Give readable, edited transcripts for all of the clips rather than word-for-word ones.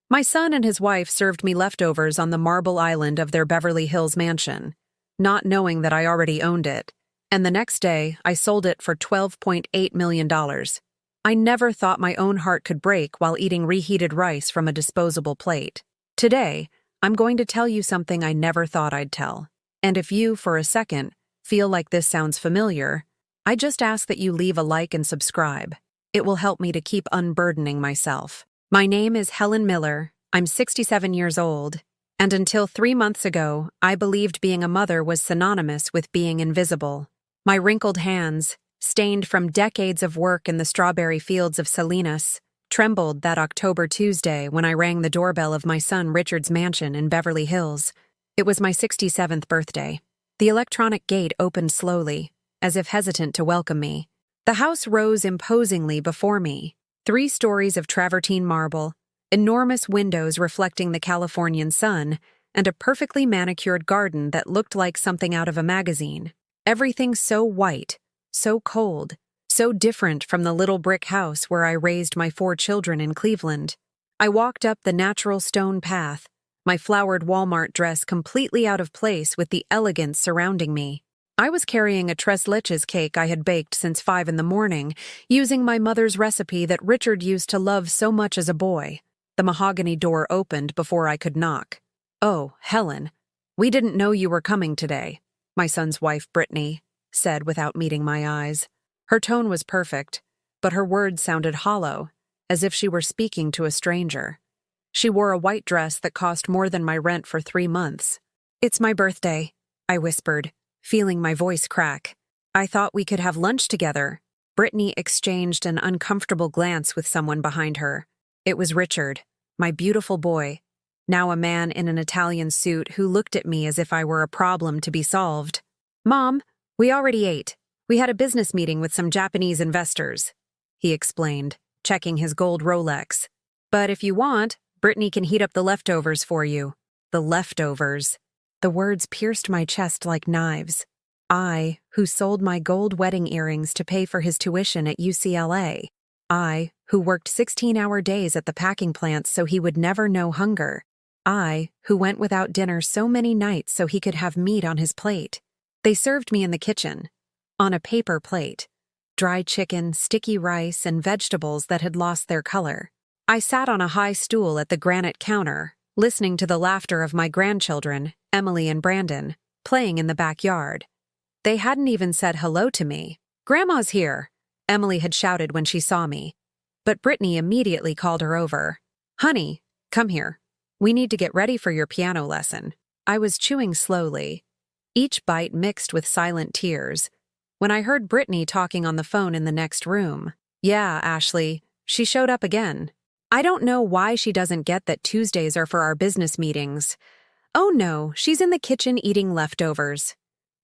My son and his wife served me leftovers on the marble island of their Beverly Hills mansion, not knowing that I already owned it, and the next day I sold it for $12.8 million. I never thought my own heart could break while eating reheated rice from a disposable plate. Today, I'm going to tell you something I never thought I'd tell. And if you, for a second, feel like this sounds familiar, I just ask that you leave a like and subscribe. It will help me to keep unburdening myself. My name is Helen Miller. I'm 67 years old, and until 3 months ago, I believed being a mother was synonymous with being invisible. My wrinkled hands, stained from decades of work in the strawberry fields of Salinas, trembled that October Tuesday when I rang the doorbell of my son Richard's mansion in Beverly Hills. It was my 67th birthday. The electronic gate opened slowly, as if hesitant to welcome me. The house rose imposingly before me, 3 stories of travertine marble, enormous windows reflecting the Californian sun, and a perfectly manicured garden that looked like something out of a magazine. Everything so white, so cold, so different from the little brick house where I raised my 4 children in Cleveland. I walked up the natural stone path, my flowered Walmart dress completely out of place with the elegance surrounding me. I was carrying a tres leches cake I had baked since 5 in the morning, using my mother's recipe that Richard used to love so much as a boy. The mahogany door opened before I could knock. "Oh, Helen, we didn't know you were coming today," my son's wife, Brittany, said without meeting my eyes. Her tone was perfect, but her words sounded hollow, as if she were speaking to a stranger. She wore a white dress that cost more than my rent for 3 months. "It's my birthday," I whispered, feeling my voice crack. "I thought we could have lunch together." Brittany exchanged an uncomfortable glance with someone behind her. It was Richard, my beautiful boy, now a man in an Italian suit who looked at me as if I were a problem to be solved. "Mom, we already ate. We had a business meeting with some Japanese investors," he explained, checking his gold Rolex. "But if you want, Brittany can heat up the leftovers for you." The leftovers. The words pierced my chest like knives. I, who sold my gold wedding earrings to pay for his tuition at UCLA. I, who worked 16-hour days at the packing plants so he would never know hunger. I, who went without dinner so many nights so he could have meat on his plate. They served me in the kitchen, on a paper plate, dry chicken, sticky rice, and vegetables that had lost their color. I sat on a high stool at the granite counter, listening to the laughter of my grandchildren, Emily and Brandon, playing in the backyard. They hadn't even said hello to me. "Grandma's here," Emily had shouted when she saw me. But Brittany immediately called her over. "Honey, come here. We need to get ready for your piano lesson." I was chewing slowly, each bite mixed with silent tears, when I heard Brittany talking on the phone in the next room. "Yeah, Ashley, she showed up again. I don't know why she doesn't get that Tuesdays are for our business meetings. Oh no, she's in the kitchen eating leftovers.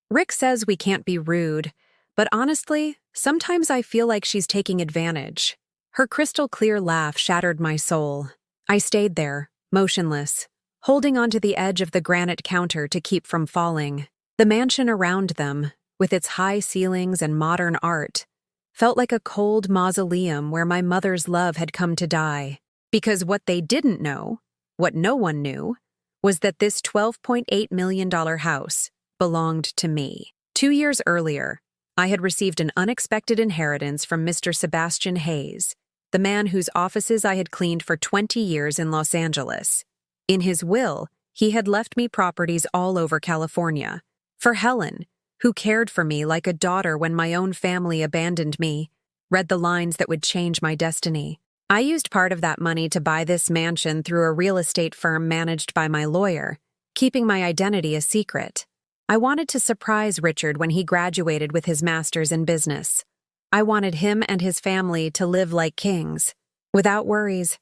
Rick says we can't be rude, but honestly, sometimes I feel like she's taking advantage." Her crystal clear laugh shattered my soul. I stayed there, motionless, holding onto the edge of the granite counter to keep from falling. The mansion around them, with its high ceilings and modern art, felt like a cold mausoleum where my mother's love had come to die. Because what they didn't know, what no one knew, was that this $12.8 million house belonged to me. 2 years earlier, I had received an unexpected inheritance from Mr. Sebastian Hayes, the man whose offices I had cleaned for 20 years in Los Angeles. In his will, he had left me properties all over California. For Helen, who cared for me like a daughter when my own family abandoned me, read the lines that would change my destiny. I used part of that money to buy this mansion through a real estate firm managed by my lawyer, keeping my identity a secret. I wanted to surprise Richard when he graduated with his master's in business. I wanted him and his family to live like kings, without worries,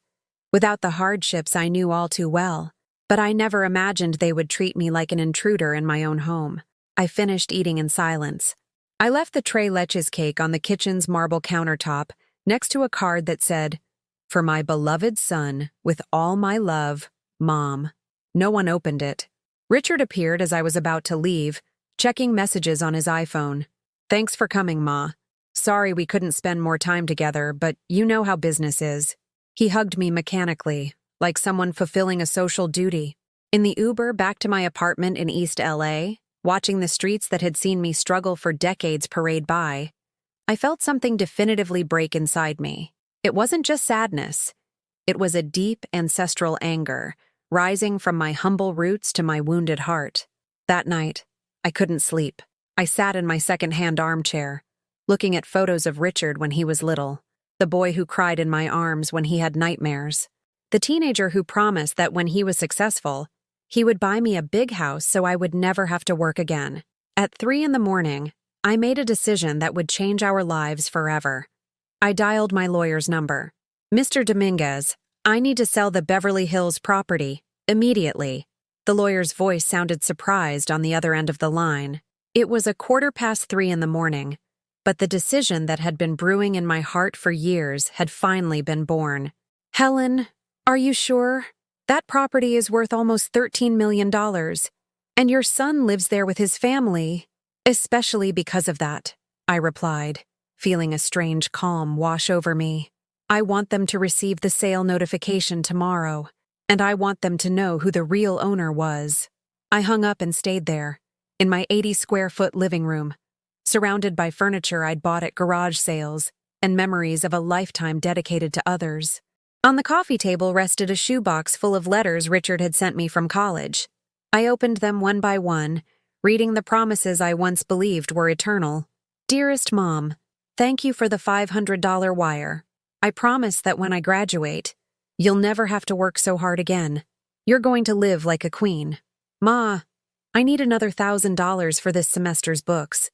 without the hardships I knew all too well. But I never imagined they would treat me like an intruder in my own home. I finished eating in silence. I left the tres leches cake on the kitchen's marble countertop, next to a card that said, "For my beloved son, with all my love, Mom." No one opened it. Richard appeared as I was about to leave, checking messages on his iPhone. "Thanks for coming, Ma. Sorry we couldn't spend more time together, but you know how business is." He hugged me mechanically, like someone fulfilling a social duty. In the Uber back to my apartment in East LA, watching the streets that had seen me struggle for decades parade by, I felt something definitively break inside me. It wasn't just sadness. It was a deep ancestral anger, rising from my humble roots to my wounded heart. That night, I couldn't sleep. I sat in my second-hand armchair, looking at photos of Richard when he was little, the boy who cried in my arms when he had nightmares, the teenager who promised that when he was successful, he would buy me a big house so I would never have to work again. At 3 a.m, I made a decision that would change our lives forever. I dialed my lawyer's number. "Mr. Dominguez, I need to sell the Beverly Hills property, immediately." The lawyer's voice sounded surprised on the other end of the line. It was 3:15 a.m, but the decision that had been brewing in my heart for years had finally been born. "Helen, are you sure? That property is worth almost $13 million, and your son lives there with his family." "Especially because of that," I replied, feeling a strange calm wash over me. "I want them to receive the sale notification tomorrow, and I want them to know who the real owner was." I hung up and stayed there, in my 80-square-foot living room, surrounded by furniture I'd bought at garage sales and memories of a lifetime dedicated to others. On the coffee table rested a shoebox full of letters Richard had sent me from college. I opened them one by one, reading the promises I once believed were eternal. "Dearest Mom, thank you for the $500 wire. I promise that when I graduate, you'll never have to work so hard again. You're going to live like a queen. Ma, I need another $1,000 for this semester's books.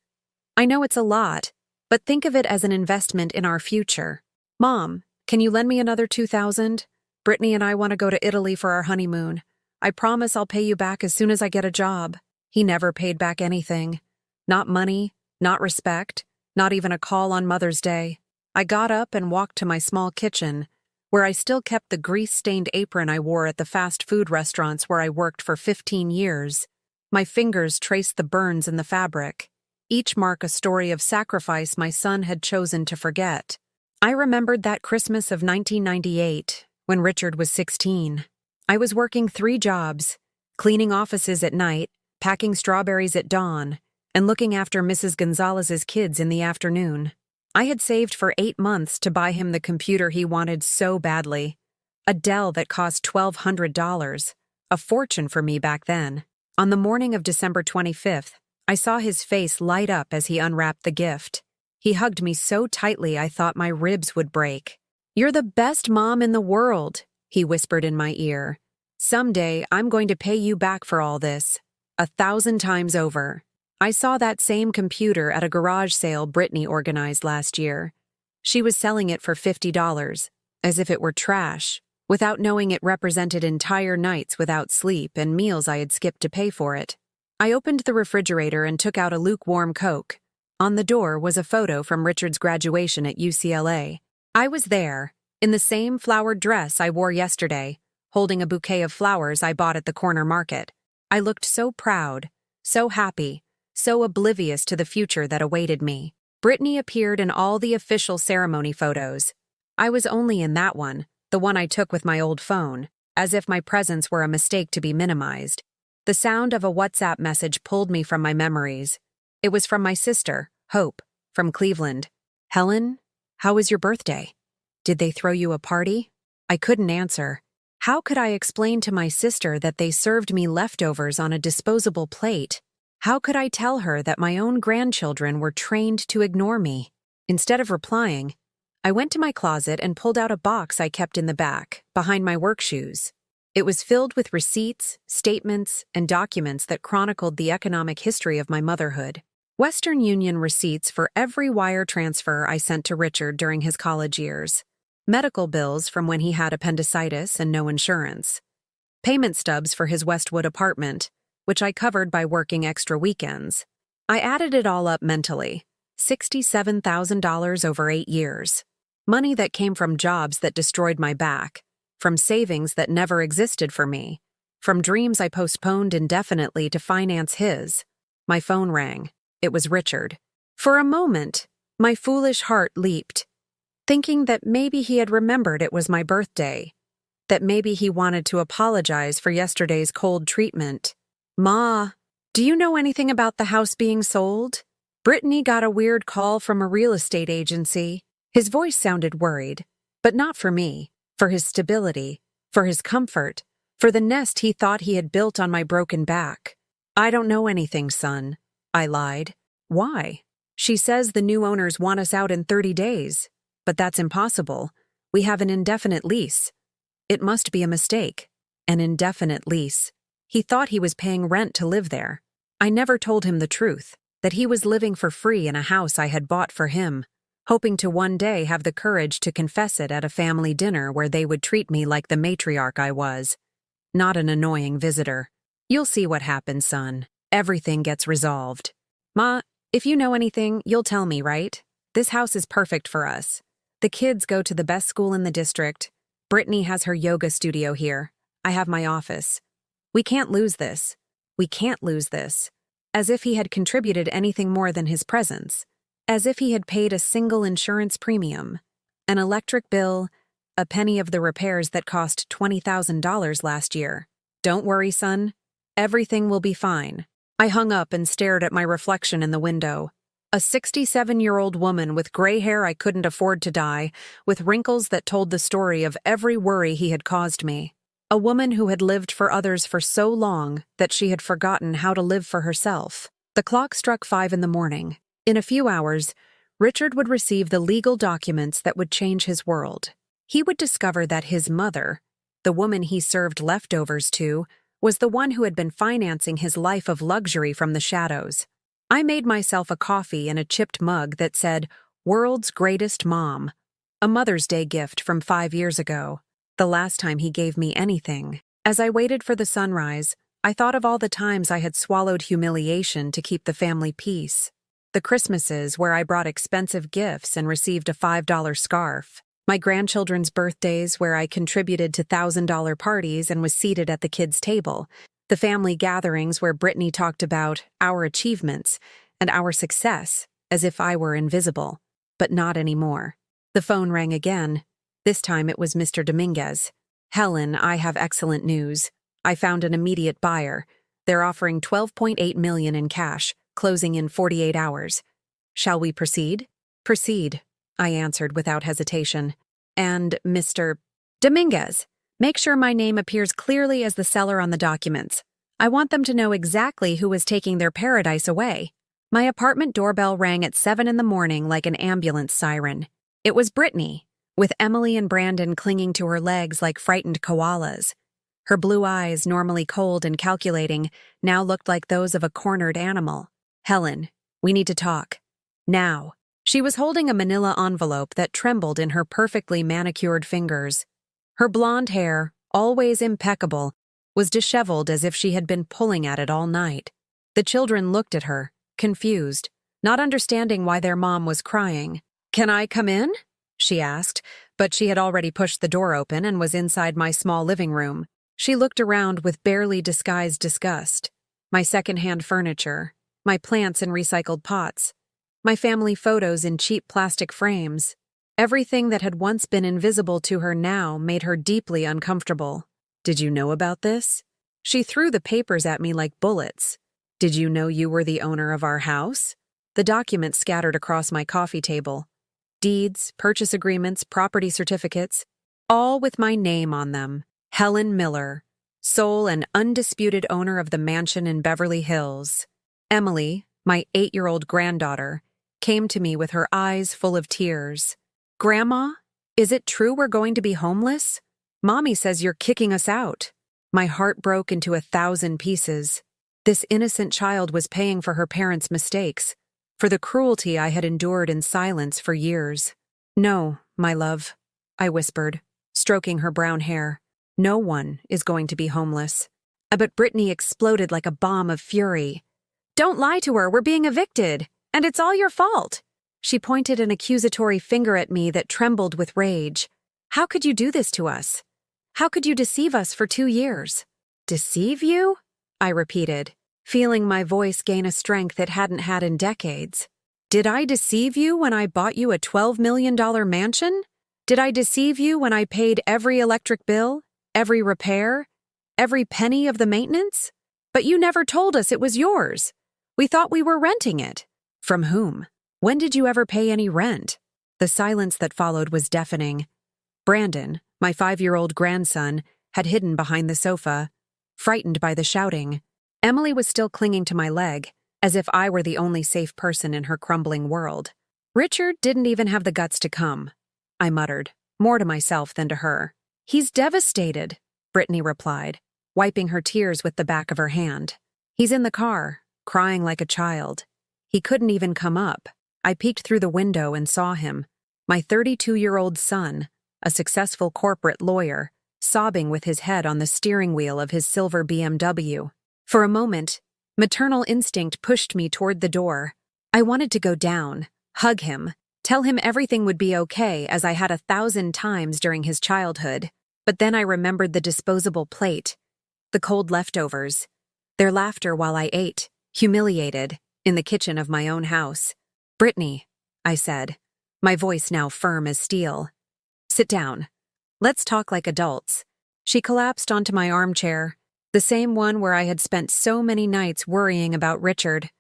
I know it's a lot, but think of it as an investment in our future. Mom, can you lend me another $2,000? Brittany and I want to go to Italy for our honeymoon. I promise I'll pay you back as soon as I get a job." He never paid back anything. Not money, not respect, not even a call on Mother's Day. I got up and walked to my small kitchen, where I still kept the grease-stained apron I wore at the fast food restaurants where I worked for 15 years. My fingers traced the burns in the fabric, each mark a story of sacrifice my son had chosen to forget. I remembered that Christmas of 1998, when Richard was 16. I was working 3 jobs, cleaning offices at night, packing strawberries at dawn, and looking after Mrs. Gonzalez's kids in the afternoon. I had saved for 8 months to buy him the computer he wanted so badly, a Dell that cost $1,200, a fortune for me back then. On the morning of December 25th, I saw his face light up as he unwrapped the gift. He hugged me so tightly I thought my ribs would break. "You're the best mom in the world," he whispered in my ear. "Someday I'm going to pay you back for all this, 1,000 times over." I saw that same computer at a garage sale Brittany organized last year. She was selling it for $50, as if it were trash, without knowing it represented entire nights without sleep and meals I had skipped to pay for it. I opened the refrigerator and took out a lukewarm Coke. On the door was a photo from Richard's graduation at UCLA. I was there, in the same flowered dress I wore yesterday, holding a bouquet of flowers I bought at the corner market. I looked so proud, so happy, so oblivious to the future that awaited me. Brittany appeared in all the official ceremony photos. I was only in that one, the one I took with my old phone, as if my presence were a mistake to be minimized. The sound of a WhatsApp message pulled me from my memories. It was from my sister, Hope, from Cleveland. "Helen, how was your birthday? Did they throw you a party?" I couldn't answer. How could I explain to my sister that they served me leftovers on a disposable plate? How could I tell her that my own grandchildren were trained to ignore me? Instead of replying, I went to my closet and pulled out a box I kept in the back, behind my work shoes. It was filled with receipts, statements, and documents that chronicled the economic history of my motherhood. Western Union receipts for every wire transfer I sent to Richard during his college years. Medical bills from when he had appendicitis and no insurance. Payment stubs for his Westwood apartment, which I covered by working extra weekends. I added it all up mentally. $67,000 over 8 years. Money that came from jobs that destroyed my back, from savings that never existed for me, from dreams I postponed indefinitely to finance his. My phone rang. It was Richard. For a moment, my foolish heart leaped, thinking that maybe he had remembered it was my birthday. that maybe he wanted to apologize for yesterday's cold treatment. "Ma, do you know anything about the house being sold?" Brittany got a weird call from a real estate agency. His voice sounded worried, but not for me, for his stability, for his comfort, for the nest he thought he had built on my broken back. "I don't know anything, son," I lied. "Why?" "She says the new owners want us out in 30 days. But that's impossible. We have an indefinite lease." It must be a mistake. An indefinite lease. He thought he was paying rent to live there. I never told him the truth, that he was living for free in a house I had bought for him, hoping to one day have the courage to confess it at a family dinner where they would treat me like the matriarch I was, not an annoying visitor. "You'll see what happens, son. Everything gets resolved." "Ma, if you know anything, you'll tell me, right? This house is perfect for us. The kids go to the best school in the district. Brittany has her yoga studio here. I have my office. We can't lose this. We can't lose this." As if he had contributed anything more than his presence. As if he had paid a single insurance premium. An electric bill, a penny of the repairs that cost $20,000 last year. "Don't worry, son. Everything will be fine." I hung up and stared at my reflection in the window. A 67-year-old woman with gray hair I couldn't afford to dye, with wrinkles that told the story of every worry he had caused me. A woman who had lived for others for so long that she had forgotten how to live for herself. The clock struck 5 in the morning. In a few hours, Richard would receive the legal documents that would change his world. He would discover that his mother, the woman he served leftovers to, was the one who had been financing his life of luxury from the shadows. I made myself a coffee in a chipped mug that said, "World's Greatest Mom," a Mother's Day gift from 5 years ago, the last time he gave me anything. As I waited for the sunrise, I thought of all the times I had swallowed humiliation to keep the family peace. The Christmases where I brought expensive gifts and received a $5 scarf. My grandchildren's birthdays where I contributed to $1,000 parties and was seated at the kids' table. The family gatherings where Brittany talked about our achievements and our success as if I were invisible. But not anymore. The phone rang again. This time it was Mr. Dominguez. "Helen, I have excellent news. I found an immediate buyer. They're offering $12.8 million in cash, closing in 48 hours. Shall we proceed?" "Proceed," I answered without hesitation. "And Mr. Dominguez, make sure my name appears clearly as the seller on the documents. I want them to know exactly who is taking their paradise away." My apartment doorbell rang at 7 in the morning like an ambulance siren. It was Brittany, with Emily and Brandon clinging to her legs like frightened koalas. Her blue eyes, normally cold and calculating, now looked like those of a cornered animal. "Helen, we need to talk. Now." She was holding a manila envelope that trembled in her perfectly manicured fingers. Her blonde hair, always impeccable, was disheveled as if she had been pulling at it all night. The children looked at her, confused, not understanding why their mom was crying. "Can I come in?" she asked, but she had already pushed the door open and was inside my small living room. She looked around with barely disguised disgust. My second-hand furniture, my plants in recycled pots, my family photos in cheap plastic frames. Everything that had once been invisible to her now made her deeply uncomfortable. "Did you know about this?" She threw the papers at me like bullets. "Did you know you were the owner of our house?" The documents scattered across my coffee table. Deeds, purchase agreements, property certificates, all with my name on them. Helen Miller, sole and undisputed owner of the mansion in Beverly Hills. Emily, my 8-year-old granddaughter, came to me with her eyes full of tears. "Grandma, is it true we're going to be homeless? Mommy says you're kicking us out." My heart broke into 1,000 pieces. This innocent child was paying for her parents' mistakes, for the cruelty I had endured in silence for years. "No, my love," I whispered, stroking her brown hair. "No one is going to be homeless." But Brittany exploded like a bomb of fury. "Don't lie to her, we're being evicted, and it's all your fault." She pointed an accusatory finger at me that trembled with rage. "How could you do this to us? How could you deceive us for 2 years?" "Deceive you?" I repeated, feeling my voice gain a strength it hadn't had in decades. "Did I deceive you when I bought you a $12 million mansion? Did I deceive you when I paid every electric bill, every repair? Every penny of the maintenance? But you never told us it was yours. We thought we were renting it. From whom? When did you ever pay any rent? The silence that followed was deafening. Brandon, my 5-year-old grandson, had hidden behind the sofa, frightened by the shouting. Emily was still clinging to my leg, as if I were the only safe person in her crumbling world. Richard didn't even have the guts to come, I muttered, more to myself than to her. He's devastated, Brittany replied, wiping her tears with the back of her hand. He's in the car, crying like a child. He couldn't even come up. I peeked through the window and saw him, my 32-year-old son, a successful corporate lawyer, sobbing with his head on the steering wheel of his silver BMW. For a moment, maternal instinct pushed me toward the door. I wanted to go down, hug him, tell him everything would be okay as I had 1,000 times during his childhood. But then I remembered the disposable plate, the cold leftovers, their laughter while I ate, humiliated, in the kitchen of my own house. Brittany, I said, my voice now firm as steel. Sit down. Let's talk like adults. She collapsed onto my armchair, the same one where I had spent so many nights worrying about Richard,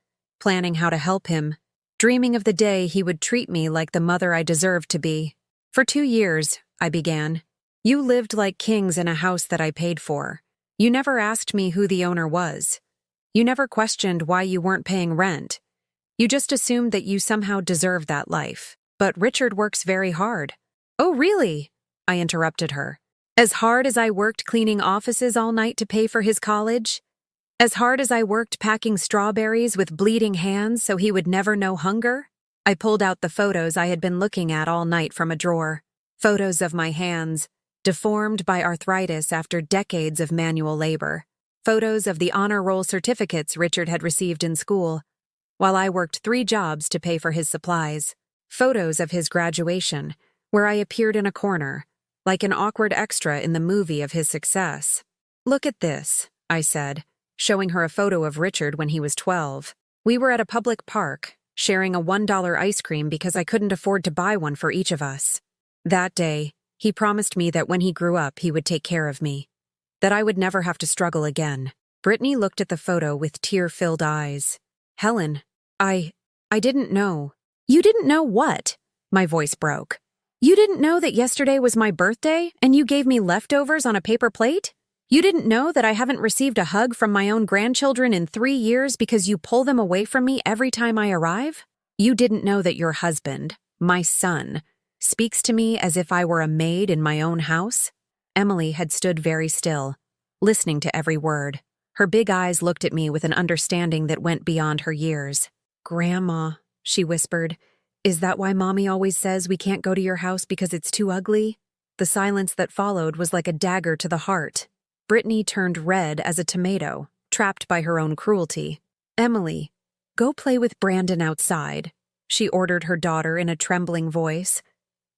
planning how to help him, dreaming of the day he would treat me like the mother I deserved to be. For 2 years, I began. You lived like kings in a house that I paid for. You never asked me who the owner was. You never questioned why you weren't paying rent. You just assumed that you somehow deserved that life. But Richard works very hard. Oh, really? I interrupted her. As hard as I worked cleaning offices all night to pay for his college? As hard as I worked packing strawberries with bleeding hands so he would never know hunger? I pulled out the photos I had been looking at all night from a drawer. Photos of my hands, deformed by arthritis after decades of manual labor. Photos of the honor roll certificates Richard had received in school, while I worked 3 jobs to pay for his supplies. Photos of his graduation, where I appeared in a corner, like an awkward extra in the movie of his success. Look at this, I said, showing her a photo of Richard when he was 12. We were at a public park, sharing a $1 ice cream because I couldn't afford to buy one for each of us. That day, he promised me that when he grew up he would take care of me, that I would never have to struggle again. Brittany looked at the photo with tear-filled eyes. Helen, I didn't know. You didn't know what? My voice broke. You didn't know that yesterday was my birthday and you gave me leftovers on a paper plate? You didn't know that I haven't received a hug from my own grandchildren in 3 years because you pull them away from me every time I arrive? You didn't know that your husband, my son, speaks to me as if I were a maid in my own house? Emily had stood very still, listening to every word. Her big eyes looked at me with an understanding that went beyond her years. Grandma, she whispered, is that why Mommy always says we can't go to your house because it's too ugly? The silence that followed was like a dagger to the heart. Brittany turned red as a tomato, trapped by her own cruelty. Emily, go play with Brandon outside, she ordered her daughter in a trembling voice.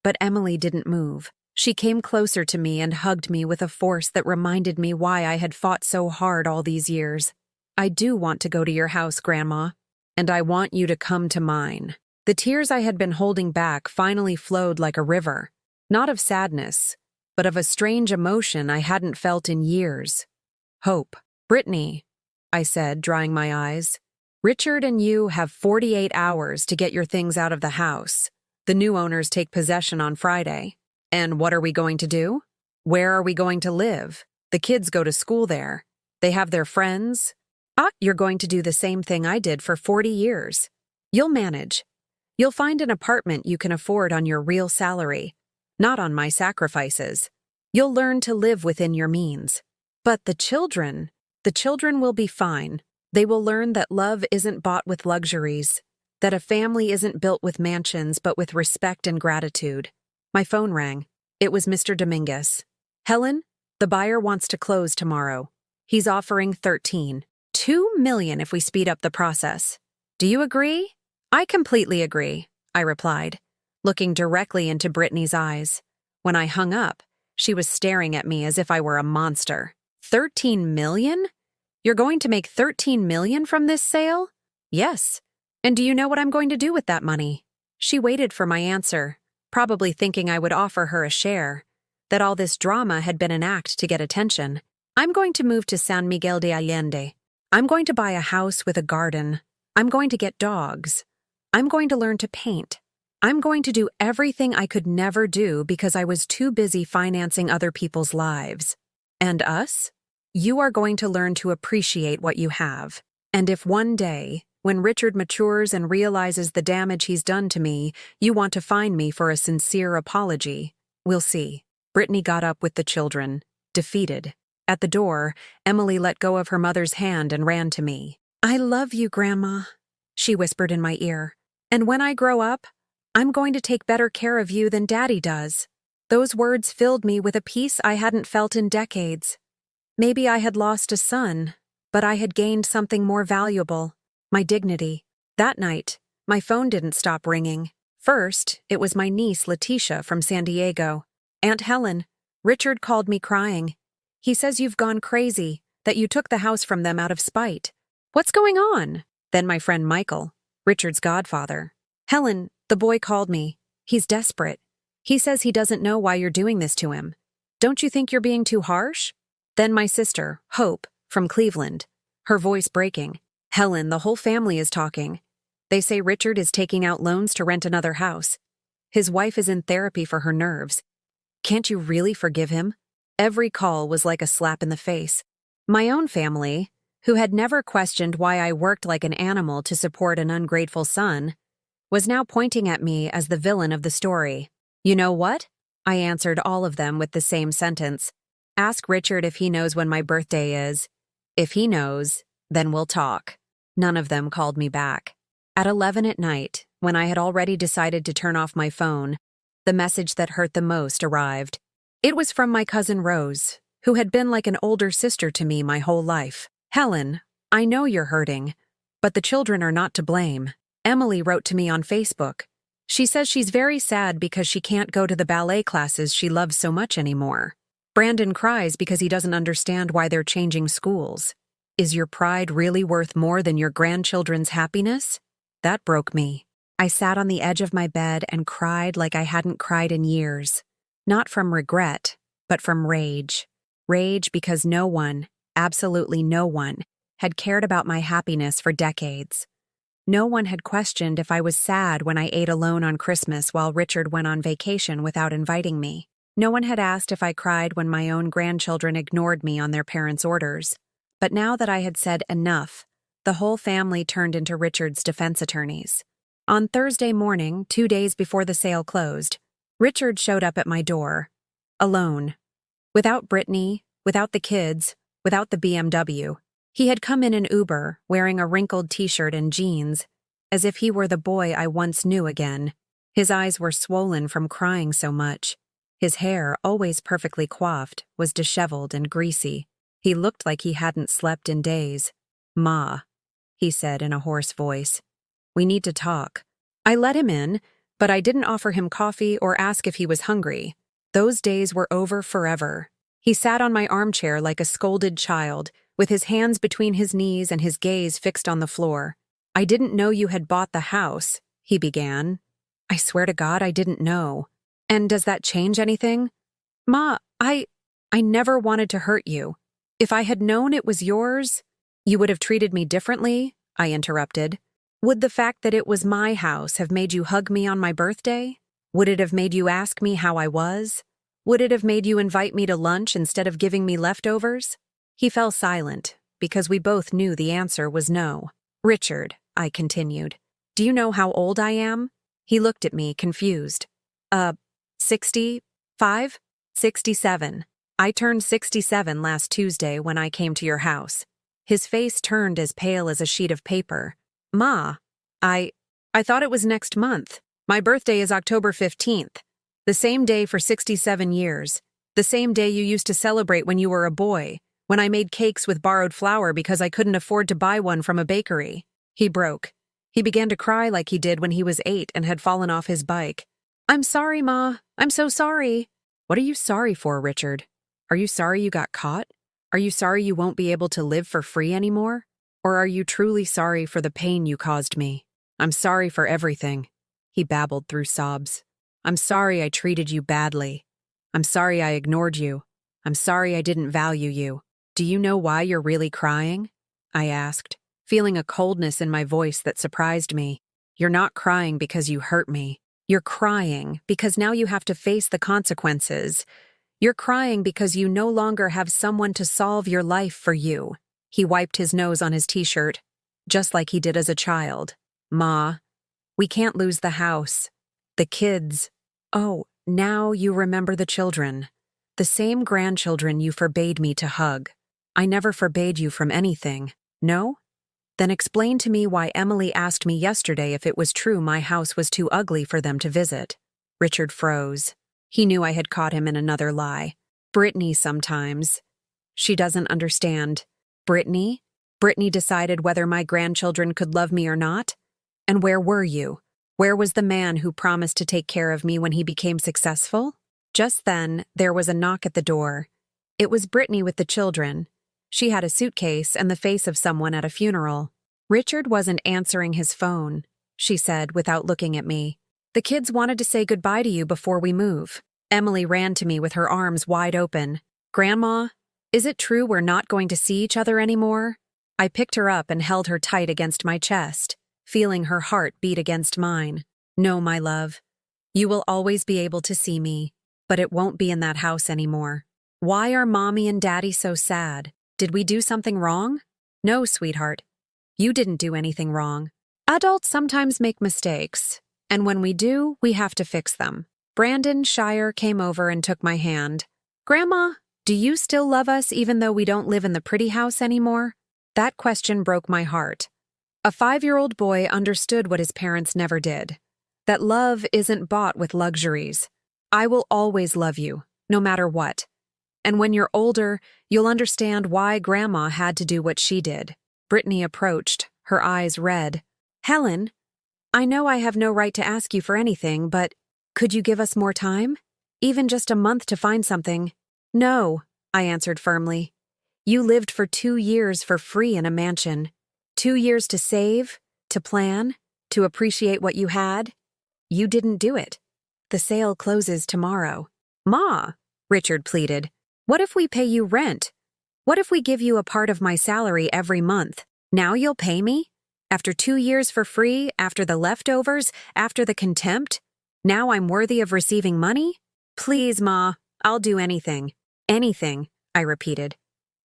But Emily didn't move. She came closer to me and hugged me with a force that reminded me why I had fought so hard all these years. I do want to go to your house, Grandma, and I want you to come to mine. The tears I had been holding back finally flowed like a river, not of sadness, but of a strange emotion I hadn't felt in years. Hope. Brittany, I said, drying my eyes. Richard and you have 48 hours to get your things out of the house. The new owners take possession on Friday. And what are we going to do? Where are we going to live? The kids go to school there. They have their friends. You're going to do the same thing I did for 40 years. You'll manage. You'll find an apartment you can afford on your real salary, not on my sacrifices. You'll learn to live within your means. But the children will be fine. They will learn that love isn't bought with luxuries, that a family isn't built with mansions but with respect and gratitude. My phone rang. It was Mr. Dominguez. Helen, the buyer wants to close tomorrow. He's offering 13. $2 million if we speed up the process. Do you agree? I completely agree, I replied, looking directly into Brittany's eyes. When I hung up, she was staring at me as if I were a monster. 13 million? You're going to make 13 million from this sale? Yes. And do you know what I'm going to do with that money? She waited for my answer, probably thinking I would offer her a share. that all this drama had been an act to get attention. I'm going to move to San Miguel de Allende. I'm going to buy a house with a garden. I'm going to get dogs. I'm going to learn to paint. I'm going to do everything I could never do because I was too busy financing other people's lives. And us? You are going to learn to appreciate what you have. And if one day, when Richard matures and realizes the damage he's done to me, you want to find me for a sincere apology, we'll see. Brittany got up with the children, defeated. At the door, Emily let go of her mother's hand and ran to me. I love you, Grandma, she whispered in my ear. And when I grow up, I'm going to take better care of you than Daddy does. Those words filled me with a peace I hadn't felt in decades. Maybe I had lost a son, but I had gained something more valuable, my dignity. That night, my phone didn't stop ringing. First, it was my niece, Letitia, from San Diego. Aunt Helen, Richard called me crying. He says you've gone crazy, that you took the house from them out of spite. What's going on? Then my friend Michael, Richard's godfather. Helen, the boy called me. He's desperate. He says he doesn't know why you're doing this to him. Don't you think you're being too harsh? Then my sister, Hope, from Cleveland, her voice breaking. Helen, the whole family is talking. They say Richard is taking out loans to rent another house. His wife is in therapy for her nerves. Can't you really forgive him? Every call was like a slap in the face. My own family, who had never questioned why I worked like an animal to support an ungrateful son, was now pointing at me as the villain of the story. You know what? I answered all of them with the same sentence. Ask Richard if he knows when my birthday is. If he knows, then we'll talk. None of them called me back. At 11 at night, when I had already decided to turn off my phone, the message that hurt the most arrived. It was from my cousin Rose, who had been like an older sister to me my whole life. Helen, I know you're hurting, but the children are not to blame. Emily wrote to me on Facebook. She says she's very sad because she can't go to the ballet classes she loves so much anymore. Brandon cries because he doesn't understand why they're changing schools. Is your pride really worth more than your grandchildren's happiness? That broke me. I sat on the edge of my bed and cried like I hadn't cried in years. Not from regret, but from rage. Rage because no one, absolutely no one, had cared about my happiness for decades. No one had questioned if I was sad when I ate alone on Christmas while Richard went on vacation without inviting me. No one had asked if I cried when my own grandchildren ignored me on their parents' orders. But now that I had said enough, the whole family turned into Richard's defense attorneys. On Thursday morning, 2 days before the sale closed, Richard showed up at my door, alone. Without Brittany, without the kids, without the BMW. He had come in an Uber, wearing a wrinkled t-shirt and jeans, as if he were the boy I once knew again. His eyes were swollen from crying so much. His hair, always perfectly coiffed, was disheveled and greasy. He looked like he hadn't slept in days. Ma, he said in a hoarse voice. We need to talk. I let him in, but I didn't offer him coffee or ask if he was hungry. Those days were over forever. He sat on my armchair like a scolded child, with his hands between his knees and his gaze fixed on the floor. I didn't know you had bought the house, he began. I swear to God I didn't know. And does that change anything? Ma, I never wanted to hurt you. If I had known it was yours, you would have treated me differently, I interrupted. Would the fact that it was my house have made you hug me on my birthday? Would it have made you ask me how I was? Would it have made you invite me to lunch instead of giving me leftovers? He fell silent, because we both knew the answer was no. Richard, I continued, do you know how old I am? He looked at me, confused. 65? 67. I turned 67 last Tuesday when I came to your house. His face turned as pale as a sheet of paper. Ma, I thought it was next month. My birthday is October 15th. The same day for 67 years. The same day you used to celebrate when you were a boy, when I made cakes with borrowed flour because I couldn't afford to buy one from a bakery. He broke. He began to cry like he did when he was 8 and had fallen off his bike. I'm sorry, Ma. I'm so sorry. What are you sorry for, Richard? Are you sorry you got caught? Are you sorry you won't be able to live for free anymore? Or are you truly sorry for the pain you caused me? I'm sorry for everything. He babbled through sobs. I'm sorry I treated you badly. I'm sorry I ignored you. I'm sorry I didn't value you. Do you know why you're really crying? I asked, feeling a coldness in my voice that surprised me. You're not crying because you hurt me. You're crying because now you have to face the consequences. You're crying because you no longer have someone to solve your life for you. He wiped his nose on his t-shirt, just like he did as a child. Ma, we can't lose the house. The kids. Oh, now you remember the children. The same grandchildren you forbade me to hug. I never forbade you from anything. No? Then explain to me why Emily asked me yesterday if it was true my house was too ugly for them to visit. Richard froze. He knew I had caught him in another lie. Brittany sometimes. She doesn't understand. Brittany? Brittany decided whether my grandchildren could love me or not? And where were you? Where was the man who promised to take care of me when he became successful? Just then, there was a knock at the door. It was Brittany with the children. She had a suitcase and the face of someone at a funeral. Richard wasn't answering his phone, she said without looking at me. The kids wanted to say goodbye to you before we move. Emily ran to me with her arms wide open. Grandma, is it true we're not going to see each other anymore? I picked her up and held her tight against my chest, feeling her heart beat against mine. No, my love. You will always be able to see me, but it won't be in that house anymore. Why are Mommy and Daddy so sad? Did we do something wrong? No, sweetheart. You didn't do anything wrong. Adults sometimes make mistakes, and when we do, we have to fix them. Brandon Shire came over and took my hand. Grandma, do you still love us even though we don't live in the pretty house anymore? That question broke my heart. A 5-year-old boy understood what his parents never did. That love isn't bought with luxuries. I will always love you, no matter what. And when you're older, you'll understand why Grandma had to do what she did. Brittany approached, her eyes red. Helen, I know I have no right to ask you for anything, but could you give us more time? Even just a month to find something? No, I answered firmly. You lived for 2 years for free in a mansion. 2 years to save, to plan, to appreciate what you had. You didn't do it. The sale closes tomorrow. Ma, Richard pleaded, what if we pay you rent? What if we give you a part of my salary every month? Now you'll pay me? After 2 years for free, after the leftovers, after the contempt? Now I'm worthy of receiving money? Please, Ma, I'll do anything. Anything, I repeated.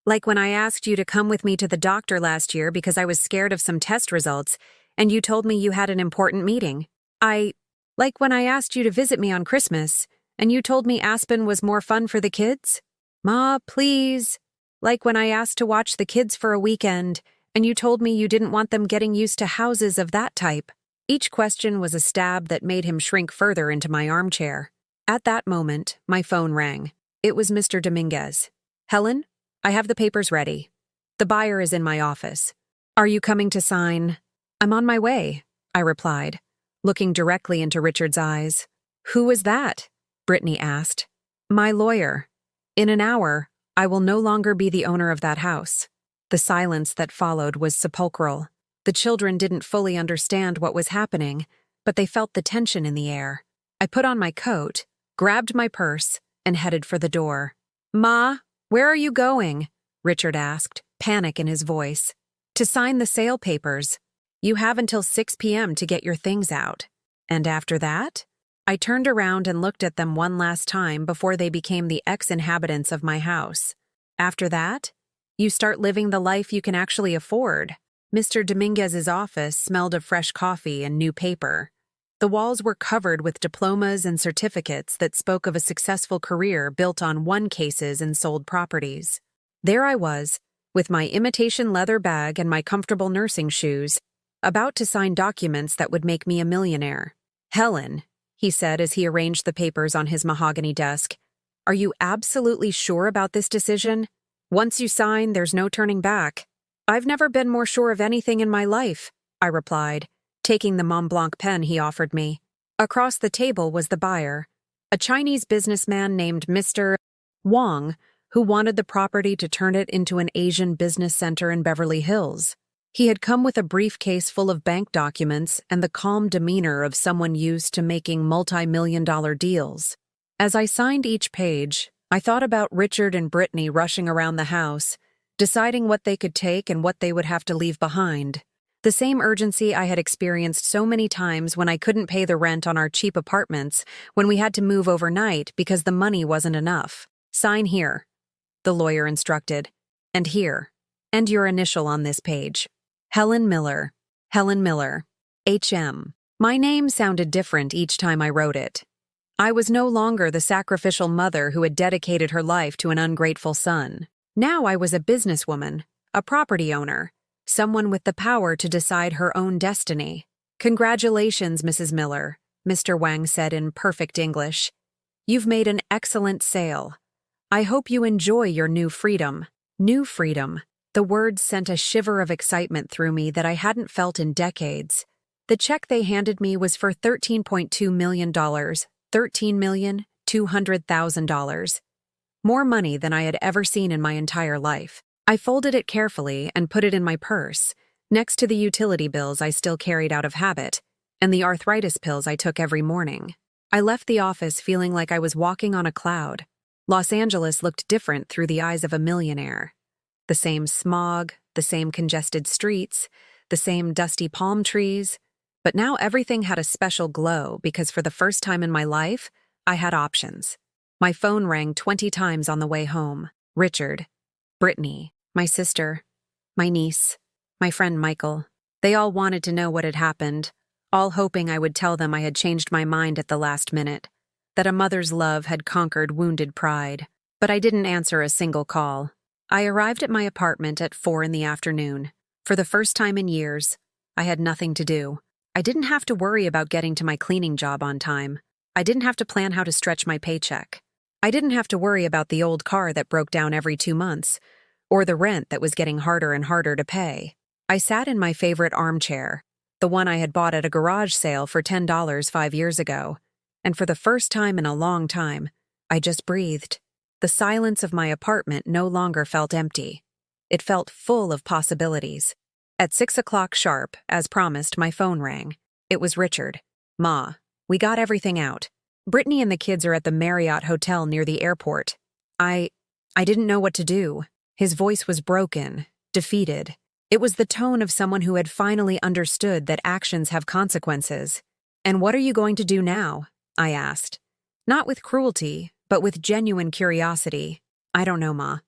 Like when I asked you to come with me to the doctor last year because I was scared of some test results, and you told me you had an important meeting. Like when I asked you to visit me on Christmas, and you told me Aspen was more fun for the kids. Ma, please. Like when I asked to watch the kids for a weekend, and you told me you didn't want them getting used to houses of that type. Each question was a stab that made him shrink further into my armchair. At that moment, my phone rang. It was Mr. Dominguez. Helen, I have the papers ready. The buyer is in my office. Are you coming to sign? I'm on my way, I replied, looking directly into Richard's eyes. Who is that? Brittany asked. My lawyer. In an hour, I will no longer be the owner of that house. The silence that followed was sepulchral. The children didn't fully understand what was happening, but they felt the tension in the air. I put on my coat, grabbed my purse, and headed for the door. Ma, where are you going? Richard asked, panic in his voice. To sign the sale papers. You have until 6 p.m. to get your things out. And after that? I turned around and looked at them one last time before they became the ex-inhabitants of my house. After that, you start living the life you can actually afford. Mr. Dominguez's office smelled of fresh coffee and new paper. The walls were covered with diplomas and certificates that spoke of a successful career built on won cases and sold properties. There I was, with my imitation leather bag and my comfortable nursing shoes, about to sign documents that would make me a millionaire. Helen, he said as he arranged the papers on his mahogany desk, are you absolutely sure about this decision? Once you sign, there's no turning back. I've never been more sure of anything in my life, I replied, taking the Mont Blanc pen he offered me. Across the table was the buyer, a Chinese businessman named Mr. Wang, who wanted the property to turn it into an Asian business center in Beverly Hills. He had come with a briefcase full of bank documents and the calm demeanor of someone used to making multi-million-dollar deals. As I signed each page, I thought about Richard and Brittany rushing around the house, deciding what they could take and what they would have to leave behind. The same urgency I had experienced so many times when I couldn't pay the rent on our cheap apartments, when we had to move overnight because the money wasn't enough. Sign here, the lawyer instructed. And here. And your initial on this page. Helen Miller. Helen Miller. H.M. My name sounded different each time I wrote it. I was no longer the sacrificial mother who had dedicated her life to an ungrateful son. Now I was a businesswoman, a property owner, someone with the power to decide her own destiny. Congratulations, Mrs. Miller, Mr. Wang said in perfect English. You've made an excellent sale. I hope you enjoy your new freedom. New freedom. The words sent a shiver of excitement through me that I hadn't felt in decades. The check they handed me was for $13.2 million, $13,200,000. More money than I had ever seen in my entire life. I folded it carefully and put it in my purse, next to the utility bills I still carried out of habit, and the arthritis pills I took every morning. I left the office feeling like I was walking on a cloud. Los Angeles looked different through the eyes of a millionaire. The same smog, the same congested streets, the same dusty palm trees. But now everything had a special glow because for the first time in my life, I had options. My phone rang 20 times on the way home. Richard, Brittany, my sister, my niece, my friend Michael. They all wanted to know what had happened, all hoping I would tell them I had changed my mind at the last minute, that a mother's love had conquered wounded pride. But I didn't answer a single call. I arrived at my apartment at 4 in the afternoon. For the first time in years, I had nothing to do. I didn't have to worry about getting to my cleaning job on time. I didn't have to plan how to stretch my paycheck. I didn't have to worry about the old car that broke down every 2 months, or the rent that was getting harder and harder to pay. I sat in my favorite armchair, the one I had bought at a garage sale for $10 5 years ago, and for the first time in a long time, I just breathed. The silence of my apartment no longer felt empty. It felt full of possibilities. At 6 o'clock sharp, as promised, my phone rang. It was Richard. Ma, we got everything out. Brittany and the kids are at the Marriott Hotel near the airport. I didn't know what to do. His voice was broken, defeated. It was the tone of someone who had finally understood that actions have consequences. And what are you going to do now? I asked. Not with cruelty, but with genuine curiosity. I don't know, Ma.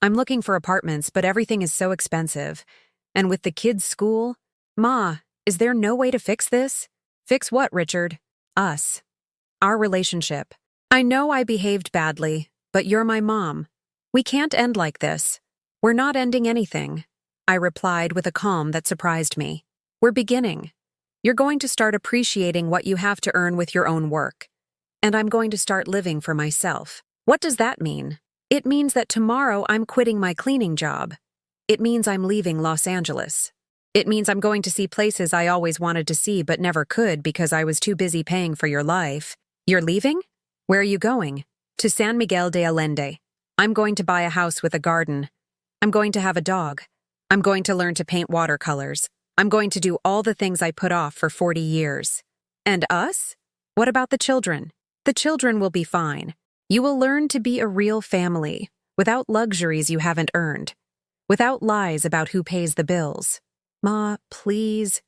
I'm looking for apartments, but everything is so expensive. And with the kids' school? Ma, is there no way to fix this? Fix what, Richard? Us. Our relationship. I know I behaved badly, but you're my mom. We can't end like this. We're not ending anything, I replied with a calm that surprised me. We're beginning. You're going to start appreciating what you have to earn with your own work. And I'm going to start living for myself. What does that mean? It means that tomorrow I'm quitting my cleaning job. It means I'm leaving Los Angeles. It means I'm going to see places I always wanted to see but never could because I was too busy paying for your life. You're leaving? Where are you going? To San Miguel de Allende. I'm going to buy a house with a garden. I'm going to have a dog. I'm going to learn to paint watercolors. I'm going to do all the things I put off for 40 years. And us? What about the children? The children will be fine. You will learn to be a real family, without luxuries you haven't earned, without lies about who pays the bills. Ma, please,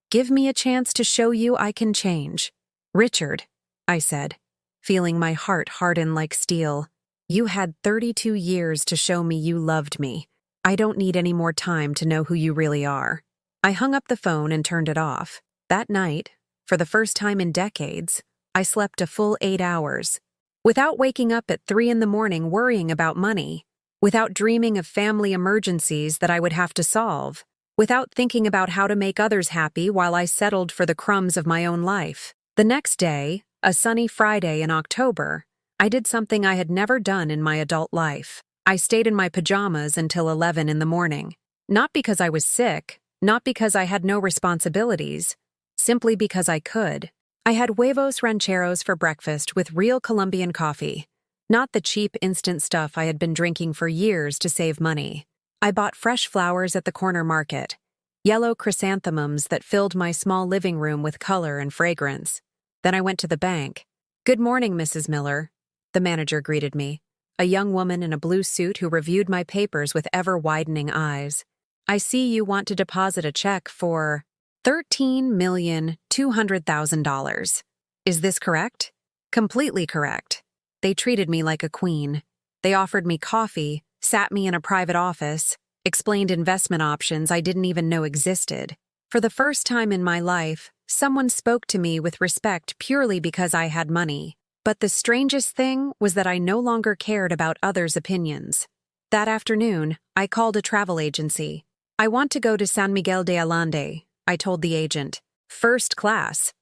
give me a chance to show you I can change. Richard, I said, feeling my heart harden like steel. You had 32 years to show me you loved me. I don't need any more time to know who you really are. I hung up the phone and turned it off. That night, for the first time in decades, I slept a full 8 hours. Without waking up at 3 in the morning worrying about money. Without dreaming of family emergencies that I would have to solve. Without thinking about how to make others happy while I settled for the crumbs of my own life. The next day, a sunny Friday in October, I did something I had never done in my adult life. I stayed in my pajamas until 11 in the morning. Not because I was sick, not because I had no responsibilities, simply because I could. I had huevos rancheros for breakfast with real Colombian coffee, not the cheap instant stuff I had been drinking for years to save money. I bought fresh flowers at the corner market, yellow chrysanthemums that filled my small living room with color and fragrance. Then I went to the bank. Good morning, Mrs. Miller. The manager greeted me, a young woman in a blue suit who reviewed my papers with ever-widening eyes. I see you want to deposit a check for $13,200,000. Is this correct? Completely correct. They treated me like a queen. They offered me coffee, sat me in a private office, explained investment options I didn't even know existed. For the first time in my life, someone spoke to me with respect purely because I had money. But the strangest thing was that I no longer cared about others' opinions. That afternoon, I called a travel agency. I want to go to San Miguel de Allende, I told the agent. First class.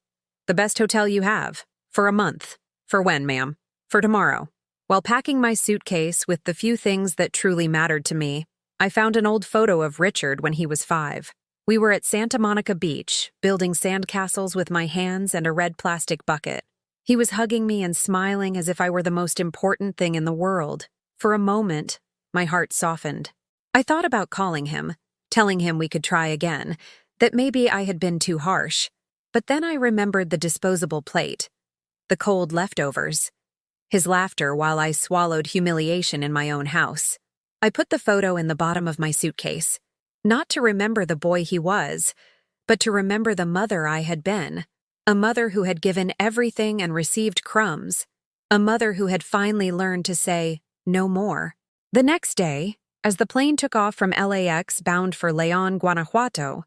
The best hotel you have. For a month. For when, ma'am? For tomorrow. While packing my suitcase with the few things that truly mattered to me, I found an old photo of Richard when he was 5. We were at Santa Monica Beach, building sandcastles with my hands and a red plastic bucket. He was hugging me and smiling as if I were the most important thing in the world. For a moment, my heart softened. I thought about calling him, telling him we could try again, that maybe I had been too harsh. But then I remembered the disposable plate, the cold leftovers, his laughter while I swallowed humiliation in my own house. I put the photo in the bottom of my suitcase, not to remember the boy he was, but to remember the mother I had been. A mother who had given everything and received crumbs. A mother who had finally learned to say, no more. The next day, as the plane took off from LAX bound for León, Guanajuato,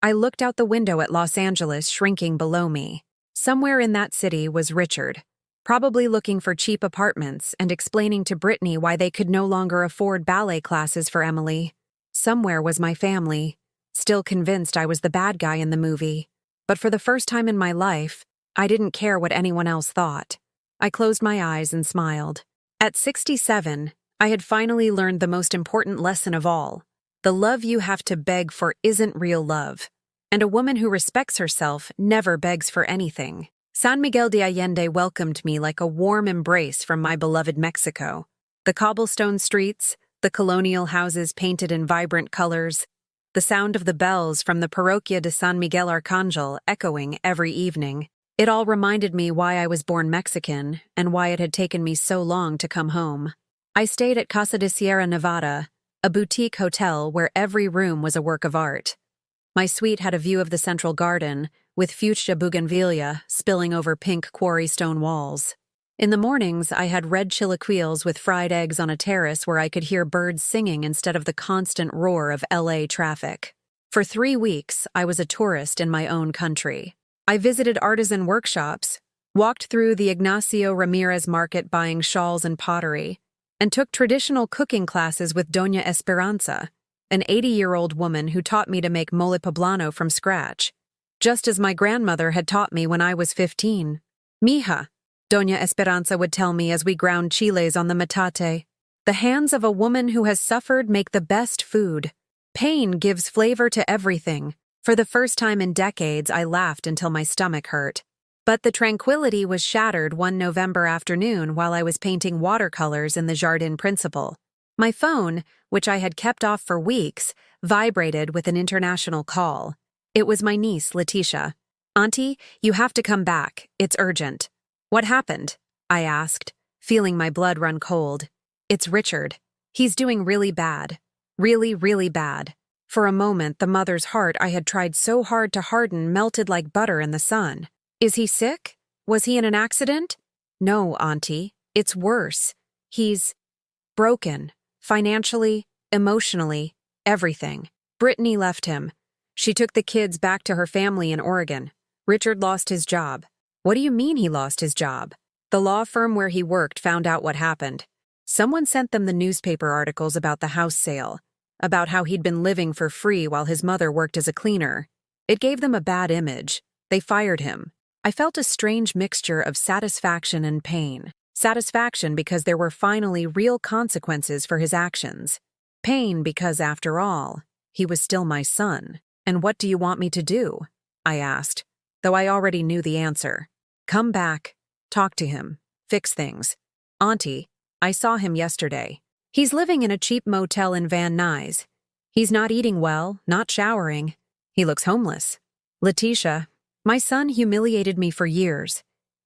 I looked out the window at Los Angeles shrinking below me. Somewhere in that city was Richard, probably looking for cheap apartments and explaining to Brittany why they could no longer afford ballet classes for Emily. Somewhere was my family, still convinced I was the bad guy in the movie. But for the first time in my life, I didn't care what anyone else thought. I closed my eyes and smiled. At 67, I had finally learned the most important lesson of all. The love you have to beg for isn't real love. And a woman who respects herself never begs for anything. San Miguel de Allende welcomed me like a warm embrace from my beloved Mexico. The cobblestone streets, the colonial houses painted in vibrant colors, the sound of the bells from the Parroquia de San Miguel Arcángel echoing every evening. It all reminded me why I was born Mexican and why it had taken me so long to come home. I stayed at Casa de Sierra Nevada, a boutique hotel where every room was a work of art. My suite had a view of the central garden, with fuchsia bougainvillea spilling over pink quarry stone walls. In the mornings, I had red chilaquiles with fried eggs on a terrace where I could hear birds singing instead of the constant roar of LA traffic. For 3 weeks, I was a tourist in my own country. I visited artisan workshops, walked through the Ignacio Ramirez market buying shawls and pottery, and took traditional cooking classes with Doña Esperanza, an 80-year-old woman who taught me to make mole poblano from scratch, just as my grandmother had taught me when I was 15. Mija, Doña Esperanza would tell me as we ground chiles on the metate. The hands of a woman who has suffered make the best food. Pain gives flavor to everything. For the first time in decades, I laughed until my stomach hurt. But the tranquility was shattered one November afternoon while I was painting watercolors in the Jardin Principal. My phone, which I had kept off for weeks, vibrated with an international call. It was my niece, Letitia. "Auntie, you have to come back. It's urgent." "What happened?" I asked, feeling my blood run cold. "It's Richard. He's doing really bad. Really, really bad." For a moment, the mother's heart I had tried so hard to harden melted like butter in the sun. "Is he sick? Was he in an accident?" "No, Auntie. It's worse. He's broken. Financially, emotionally, everything. Brittany left him. She took the kids back to her family in Oregon. Richard lost his job." "What do you mean he lost his job?" "The law firm where he worked found out what happened. Someone sent them the newspaper articles about the house sale, about how he'd been living for free while his mother worked as a cleaner. It gave them a bad image. They fired him." I felt a strange mixture of satisfaction and pain. Satisfaction because there were finally real consequences for his actions. Pain because, after all, he was still my son. "And what do you want me to do?" I asked, though I already knew the answer. "Come back, talk to him, fix things. Auntie, I saw him yesterday. He's living in a cheap motel in Van Nuys. He's not eating well, not showering. He looks homeless. Letitia, my son humiliated me for years.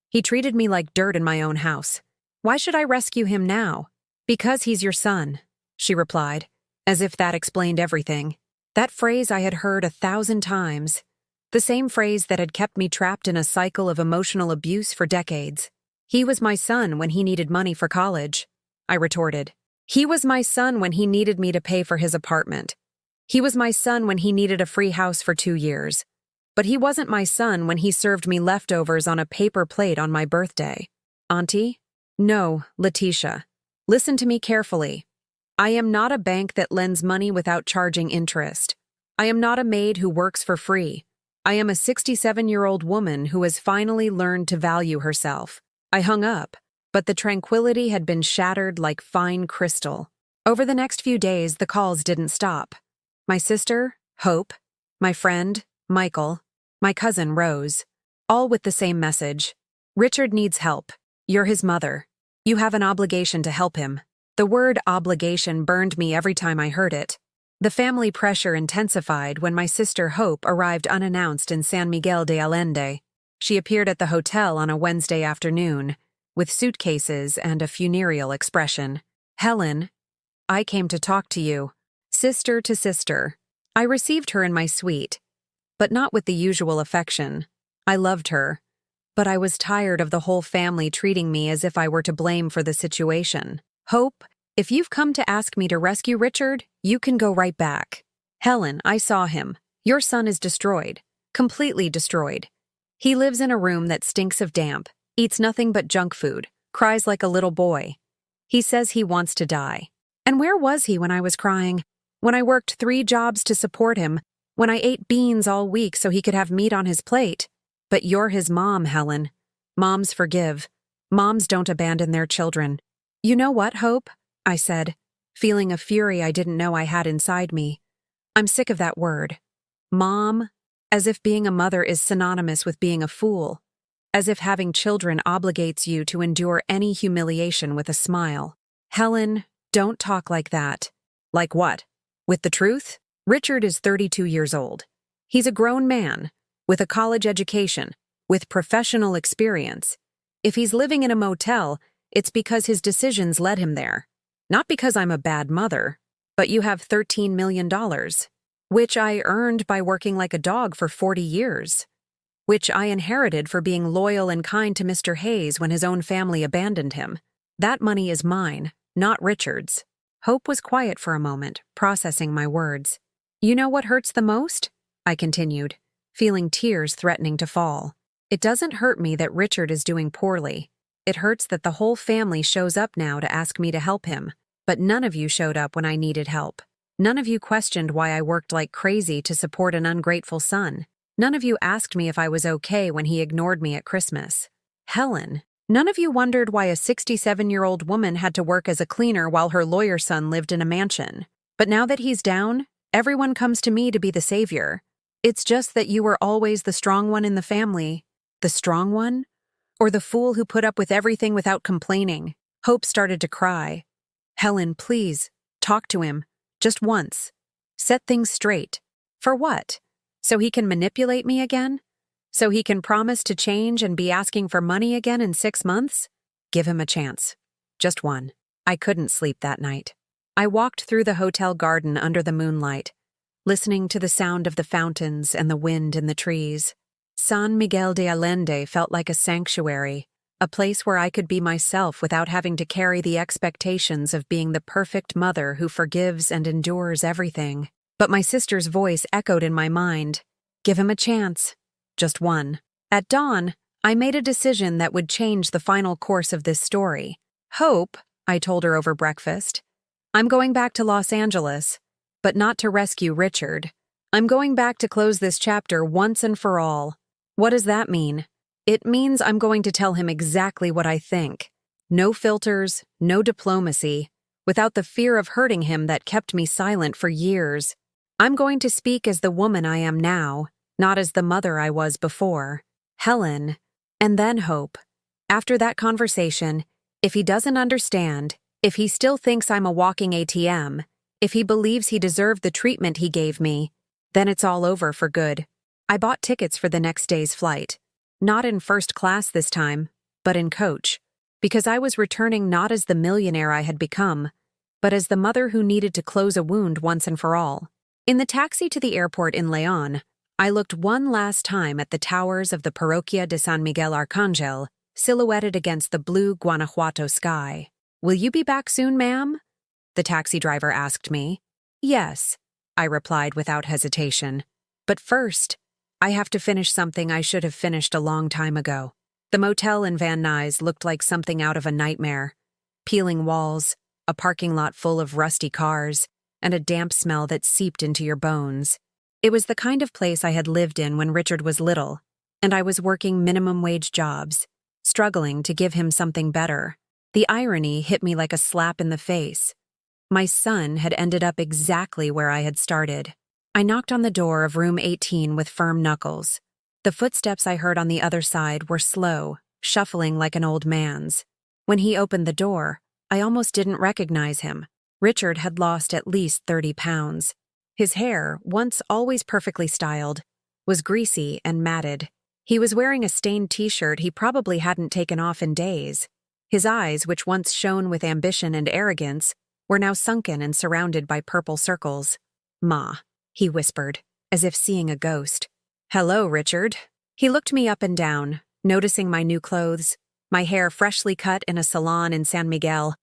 He treated me like dirt in my own house. Why should I rescue him now? Because he's your son, she replied, as if that explained everything. That phrase I had heard 1,000 times. The same phrase that had kept me trapped in a cycle of emotional abuse for decades. He was my son when he needed money for college, I retorted. He was my son when he needed me to pay for his apartment. He was my son when he needed a free house for 2 years. But he wasn't my son when he served me leftovers on a paper plate on my birthday. Auntie? No, Letitia. Listen to me carefully. I am not a bank that lends money without charging interest. I am not a maid who works for free. I am a 67-year-old woman who has finally learned to value herself. I hung up, but the tranquility had been shattered like fine crystal. Over the next few days, the calls didn't stop. My sister, Hope, my friend, Michael, my cousin, Rose, all with the same message. Richard needs help. You're his mother. You have an obligation to help him. The word obligation burned me every time I heard it. The family pressure intensified when my sister Hope arrived unannounced in San Miguel de Allende. She appeared at the hotel on a Wednesday afternoon, with suitcases and a funereal expression. Helen, I came to talk to you. Sister to sister. I received her in my suite, but not with the usual affection. I loved her, but I was tired of the whole family treating me as if I were to blame for the situation. Hope, if you've come to ask me to rescue Richard, you can go right back. Helen, I saw him. Your son is destroyed. Completely destroyed. He lives in a room that stinks of damp, eats nothing but junk food, cries like a little boy. He says he wants to die. And where was he when I was crying? When I worked 3 jobs to support him, when I ate beans all week so he could have meat on his plate. But you're his mom, Helen. Moms forgive. Moms don't abandon their children. You know what, Hope? I said, feeling a fury I didn't know I had inside me. I'm sick of that word. Mom, as if being a mother is synonymous with being a fool. As if having children obligates you to endure any humiliation with a smile. Helen, don't talk like that. Like what? With the truth? Richard is 32 years old. He's a grown man, with a college education, with professional experience. If he's living in a motel, it's because his decisions led him there. Not because I'm a bad mother, but you have $13 million, which I earned by working like a dog for 40 years, which I inherited for being loyal and kind to Mr. Hayes when his own family abandoned him. That money is mine, not Richard's. Hope was quiet for a moment, processing my words. You know what hurts the most? I continued, feeling tears threatening to fall. It doesn't hurt me that Richard is doing poorly. It hurts that the whole family shows up now to ask me to help him, but none of you showed up when I needed help. None of you questioned why I worked like crazy to support an ungrateful son. None of you asked me if I was okay when he ignored me at Christmas. Helen, none of you wondered why a 67-year-old woman had to work as a cleaner while her lawyer son lived in a mansion. But now that he's down, everyone comes to me to be the savior. It's just that you were always the strong one in the family. The strong one? Or the fool who put up with everything without complaining. Hope started to cry. Helen, please, talk to him. Just once. Set things straight. For what? So he can manipulate me again? So he can promise to change and be asking for money again in 6 months? Give him a chance. Just one. I couldn't sleep that night. I walked through the hotel garden under the moonlight, listening to the sound of the fountains and the wind in the trees. San Miguel de Allende felt like a sanctuary, a place where I could be myself without having to carry the expectations of being the perfect mother who forgives and endures everything. But my sister's voice echoed in my mind. Give him a chance. Just one. At dawn, I made a decision that would change the final course of this story. Hope, I told her over breakfast, I'm going back to Los Angeles, but not to rescue Richard. I'm going back to close this chapter once and for all. What does that mean? It means I'm going to tell him exactly what I think. No filters, no diplomacy, without the fear of hurting him that kept me silent for years. I'm going to speak as the woman I am now, not as the mother I was before. Helen, and then Hope. After that conversation, if he doesn't understand, if he still thinks I'm a walking ATM, if he believes he deserved the treatment he gave me, then it's all over for good. I bought tickets for the next day's flight. Not in first class this time, but in coach. Because I was returning not as the millionaire I had become, but as the mother who needed to close a wound once and for all. In the taxi to the airport in León, I looked one last time at the towers of the Parroquia de San Miguel Arcángel, silhouetted against the blue Guanajuato sky. "Will you be back soon, ma'am?" the taxi driver asked me. "Yes," I replied without hesitation. "But first, I have to finish something I should have finished a long time ago." The motel in Van Nuys looked like something out of a nightmare. Peeling walls, a parking lot full of rusty cars, and a damp smell that seeped into your bones. It was the kind of place I had lived in when Richard was little, and I was working minimum-wage jobs, struggling to give him something better. The irony hit me like a slap in the face. My son had ended up exactly where I had started. I knocked on the door of room 18 with firm knuckles. The footsteps I heard on the other side were slow, shuffling like an old man's. When he opened the door, I almost didn't recognize him. Richard had lost at least 30 pounds. His hair, once always perfectly styled, was greasy and matted. He was wearing a stained t-shirt he probably hadn't taken off in days. His eyes, which once shone with ambition and arrogance, were now sunken and surrounded by purple circles. "Ma," he whispered, as if seeing a ghost. "Hello, Richard." He looked me up and down, noticing my new clothes, my hair freshly cut in a salon in San Miguel,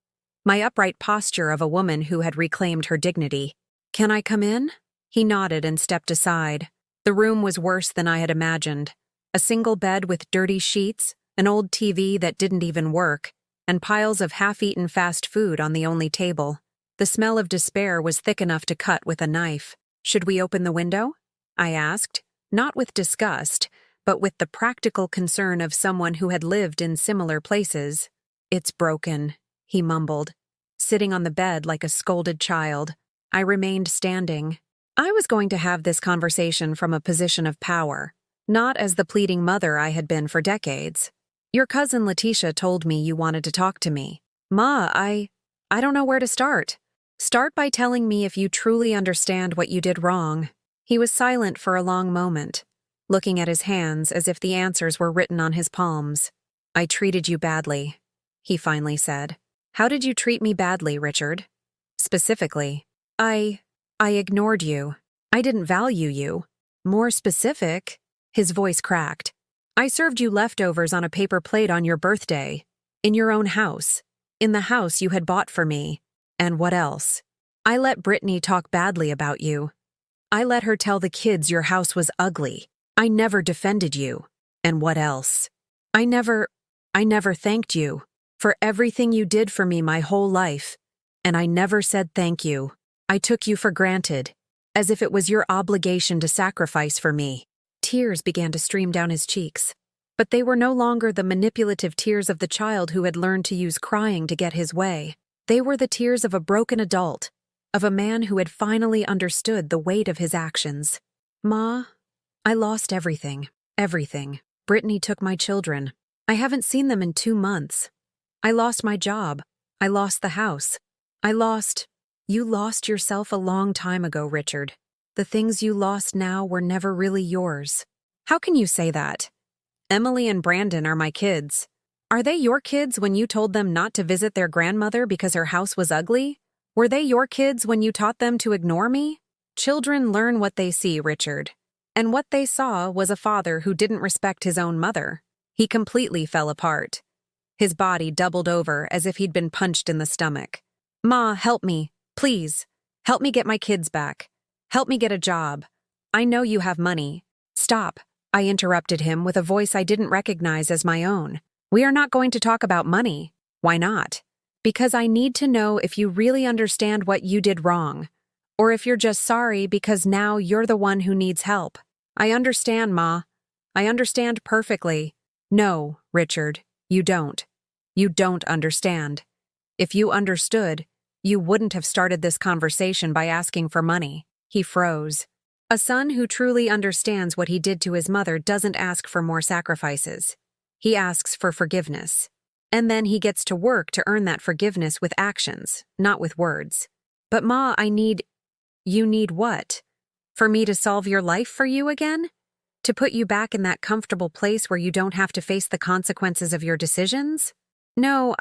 my upright posture of a woman who had reclaimed her dignity. "Can I come in?" He nodded and stepped aside. The room was worse than I had imagined. A single bed with dirty sheets, an old TV that didn't even work, and piles of half-eaten fast food on the only table. The smell of despair was thick enough to cut with a knife. "Should we open the window?" I asked, not with disgust, but with the practical concern of someone who had lived in similar places. "It's broken," he mumbled, sitting on the bed like a scolded child. I remained standing. I was going to have this conversation from a position of power, not as the pleading mother I had been for decades. "Your cousin Letitia told me you wanted to talk to me." "Ma, I don't know where to start." "Start by telling me if you truly understand what you did wrong." He was silent for a long moment, looking at his hands as if the answers were written on his palms. "I treated you badly," he finally said. "How did you treat me badly, Richard?" "Specifically." I ignored you. I didn't value you." "More specific?" His voice cracked. "I served you leftovers on a paper plate on your birthday. In your own house. In the house you had bought for me. And what else? I let Brittany talk badly about you. I let her tell the kids your house was ugly. I never defended you. And what else? I never thanked you for everything you did for me my whole life. And I never said thank you. I took you for granted, as if it was your obligation to sacrifice for me." Tears began to stream down his cheeks. But they were no longer the manipulative tears of the child who had learned to use crying to get his way. They were the tears of a broken adult, of a man who had finally understood the weight of his actions. "Ma, I lost everything. Everything. Brittany took my children. I haven't seen them in 2 months. I lost my job. I lost the house. You lost yourself a long time ago, Richard. The things you lost now were never really yours." "How can you say that? Emily and Brandon are my kids. Are they your kids when you told them not to visit their grandmother because her house was ugly? Were they your kids when you taught them to ignore me?" Children learn what they see, Richard. And what they saw was a father who didn't respect his own mother. He completely fell apart. His body doubled over as if he'd been punched in the stomach. "Ma, help me. Please. Help me get my kids back. Help me get a job. I know you have money." "Stop," I interrupted him with a voice I didn't recognize as my own. "We are not going to talk about money." "Why not?" "Because I need to know if you really understand what you did wrong, or if you're just sorry because now you're the one who needs help." "I understand, Ma. I understand perfectly." "No, Richard, you don't. You don't understand. If you understood, you wouldn't have started this conversation by asking for money." He froze. A son who truly understands what he did to his mother doesn't ask for more sacrifices. He asks for forgiveness. And then he gets to work to earn that forgiveness with actions, not with words. "But Ma, You need what? For me to solve your life for you again? To put you back in that comfortable place where you don't have to face the consequences of your decisions?" No,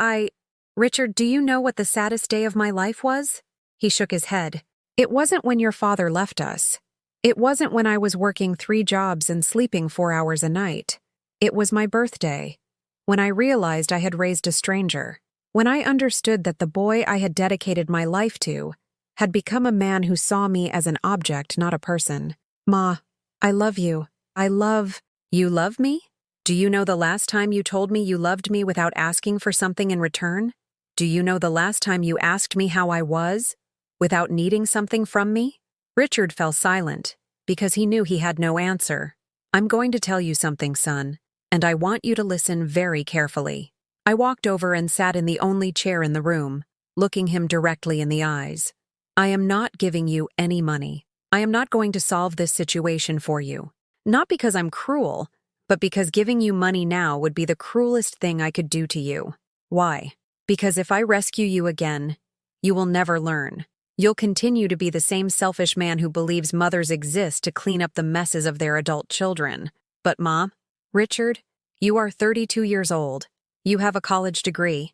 Richard, do you know what the saddest day of my life was? He shook his head. It wasn't when your father left us. It wasn't when I was working 3 jobs and sleeping 4 hours a night. It was my birthday. When I realized I had raised a stranger. When I understood that the boy I had dedicated my life to had become a man who saw me as an object, not a person. Ma, I love you. You love me? Do you know the last time you told me you loved me without asking for something in return? Do you know the last time you asked me how I was, without needing something from me? Richard fell silent, because he knew he had no answer. I'm going to tell you something, son, and I want you to listen very carefully. I walked over and sat in the only chair in the room, looking him directly in the eyes. I am not giving you any money. I am not going to solve this situation for you. Not because I'm cruel, but because giving you money now would be the cruelest thing I could do to you. Why? Because if I rescue you again, you will never learn. You'll continue to be the same selfish man who believes mothers exist to clean up the messes of their adult children. But Mom, Richard, you are 32 years old. You have a college degree.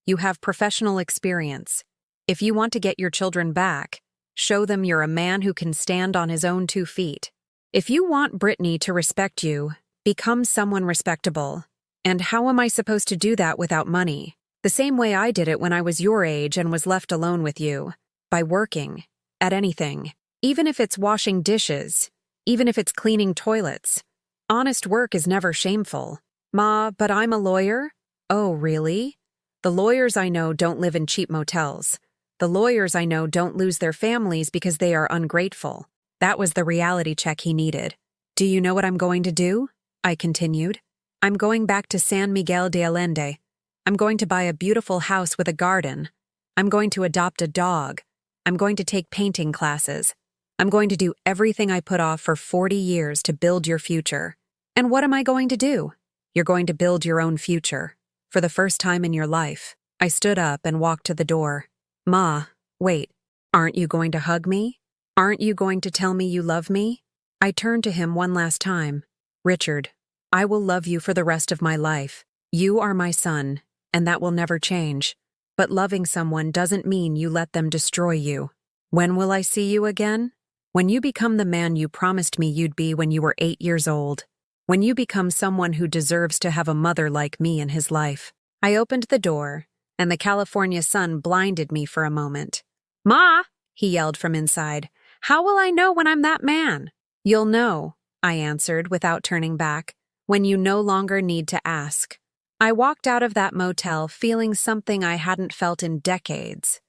You have professional experience. If you want to get your children back, show them you're a man who can stand on his own 2 feet. If you want Brittany to respect you, become someone respectable. And how am I supposed to do that without money? The same way I did it when I was your age and was left alone with you. By working. At anything. Even if it's washing dishes. Even if it's cleaning toilets. Honest work is never shameful. Ma, but I'm a lawyer? Oh, really? The lawyers I know don't live in cheap motels. The lawyers I know don't lose their families because they are ungrateful. That was the reality check he needed. Do you know what I'm going to do? I continued. I'm going back to San Miguel de Allende. I'm going to buy a beautiful house with a garden. I'm going to adopt a dog. I'm going to take painting classes. I'm going to do everything I put off for 40 years to build your future. And what am I going to do? You're going to build your own future. For the first time in your life. I stood up and walked to the door. Ma, wait. Aren't you going to hug me? Aren't you going to tell me you love me? I turned to him one last time. Richard, I will love you for the rest of my life. You are my son, and that will never change. But loving someone doesn't mean you let them destroy you. When will I see you again? When you become the man you promised me you'd be when you were 8 years old. When you become someone who deserves to have a mother like me in his life. I opened the door, and the California sun blinded me for a moment. Ma, he yelled from inside, how will I know when I'm that man? You'll know, I answered without turning back, when you no longer need to ask. I walked out of that motel feeling something I hadn't felt in decades.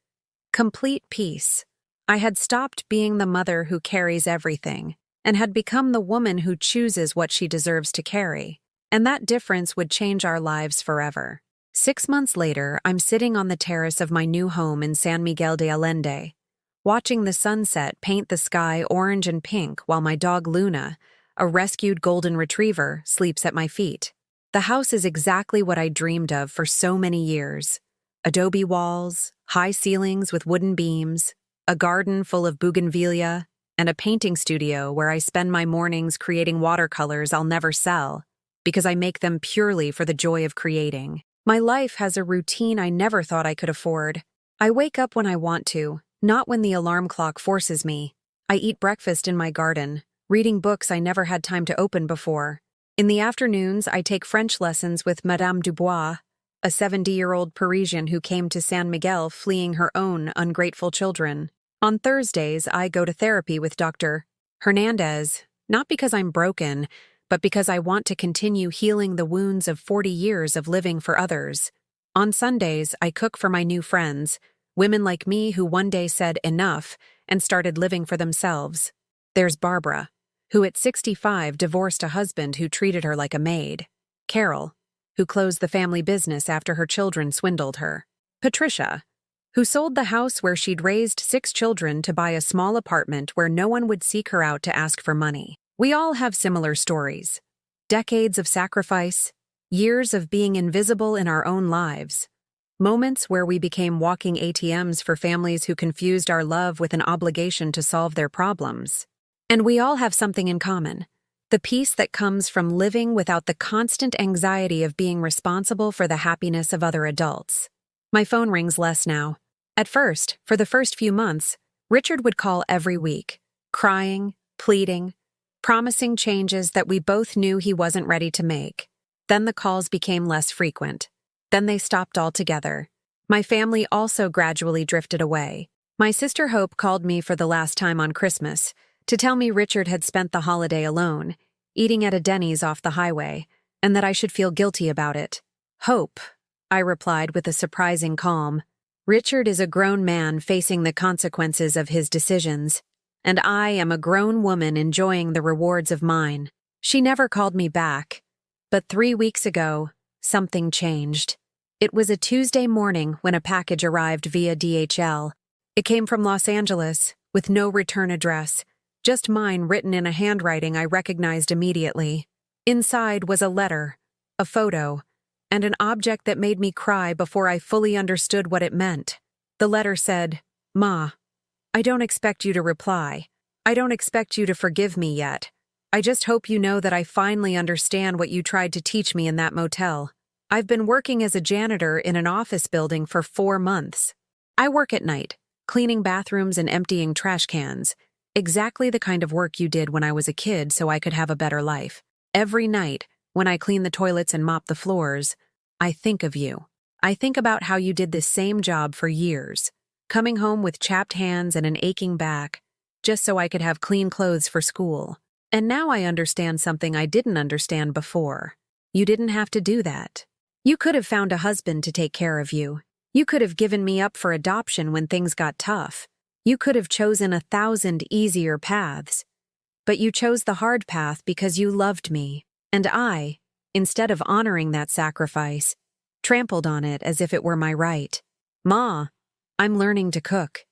Complete peace. I had stopped being the mother who carries everything, and had become the woman who chooses what she deserves to carry. And that difference would change our lives forever. 6 months later, I'm sitting on the terrace of my new home in San Miguel de Allende, watching the sunset paint the sky orange and pink while my dog Luna, a rescued golden retriever, sleeps at my feet. The house is exactly what I dreamed of for so many years. Adobe walls, high ceilings with wooden beams, a garden full of bougainvillea, and a painting studio where I spend my mornings creating watercolors I'll never sell, because I make them purely for the joy of creating. My life has a routine I never thought I could afford. I wake up when I want to, not when the alarm clock forces me. I eat breakfast in my garden, reading books I never had time to open before. In the afternoons, I take French lessons with Madame Dubois, a 70-year-old Parisian who came to San Miguel fleeing her own ungrateful children. On Thursdays, I go to therapy with Dr. Hernandez, not because I'm broken, but because I want to continue healing the wounds of 40 years of living for others. On Sundays, I cook for my new friends, women like me who one day said enough and started living for themselves. There's Barbara, who at 65 divorced a husband who treated her like a maid. Carol, who closed the family business after her children swindled her. Patricia, who sold the house where she'd raised 6 children to buy a small apartment where no one would seek her out to ask for money. We all have similar stories. Decades of sacrifice, years of being invisible in our own lives. Moments where we became walking ATMs for families who confused our love with an obligation to solve their problems. And we all have something in common. The peace that comes from living without the constant anxiety of being responsible for the happiness of other adults. My phone rings less now. At first, for the first few months, Richard would call every week, crying, pleading, promising changes that we both knew he wasn't ready to make. Then the calls became less frequent. Then they stopped altogether. My family also gradually drifted away. My sister Hope called me for the last time on Christmas to tell me Richard had spent the holiday alone, eating at a Denny's off the highway, and that I should feel guilty about it. Hope, I replied with a surprising calm. Richard is a grown man facing the consequences of his decisions, and I am a grown woman enjoying the rewards of mine. She never called me back, but 3 weeks ago, something changed. It was a Tuesday morning when a package arrived via DHL. It came from Los Angeles, with no return address, just mine written in a handwriting I recognized immediately. Inside was a letter, a photo, and an object that made me cry before I fully understood what it meant. The letter said, "Ma, I don't expect you to reply. I don't expect you to forgive me yet. I just hope you know that I finally understand what you tried to teach me in that motel. I've been working as a janitor in an office building for 4 months. I work at night, cleaning bathrooms and emptying trash cans. Exactly the kind of work you did when I was a kid so I could have a better life. Every night, when I clean the toilets and mop the floors, I think of you. I think about how you did this same job for years, coming home with chapped hands and an aching back, just so I could have clean clothes for school. And now I understand something I didn't understand before. You didn't have to do that. You could have found a husband to take care of you. You could have given me up for adoption when things got tough. You could have chosen 1,000 easier paths. But you chose the hard path because you loved me. And I, instead of honoring that sacrifice, trampled on it as if it were my right. Ma, I'm learning to cook.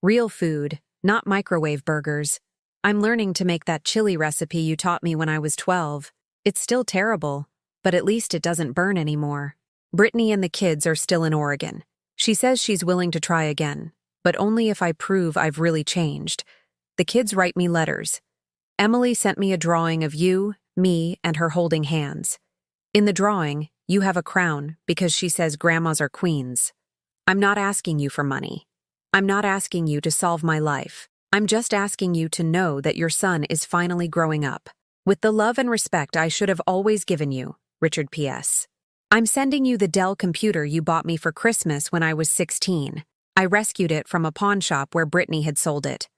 Real food, not microwave burgers. I'm learning to make that chili recipe you taught me when I was 12. It's still terrible, but at least it doesn't burn anymore. Brittany and the kids are still in Oregon. She says she's willing to try again, but only if I prove I've really changed. The kids write me letters. Emily sent me a drawing of you, me, and her holding hands. In the drawing, you have a crown because she says grandmas are queens. I'm not asking you for money. I'm not asking you to solve my life. I'm just asking you to know that your son is finally growing up. With the love and respect I should have always given you, Richard P.S. I'm sending you the Dell computer you bought me for Christmas when I was 16. I rescued it from a pawn shop where Brittany had sold it.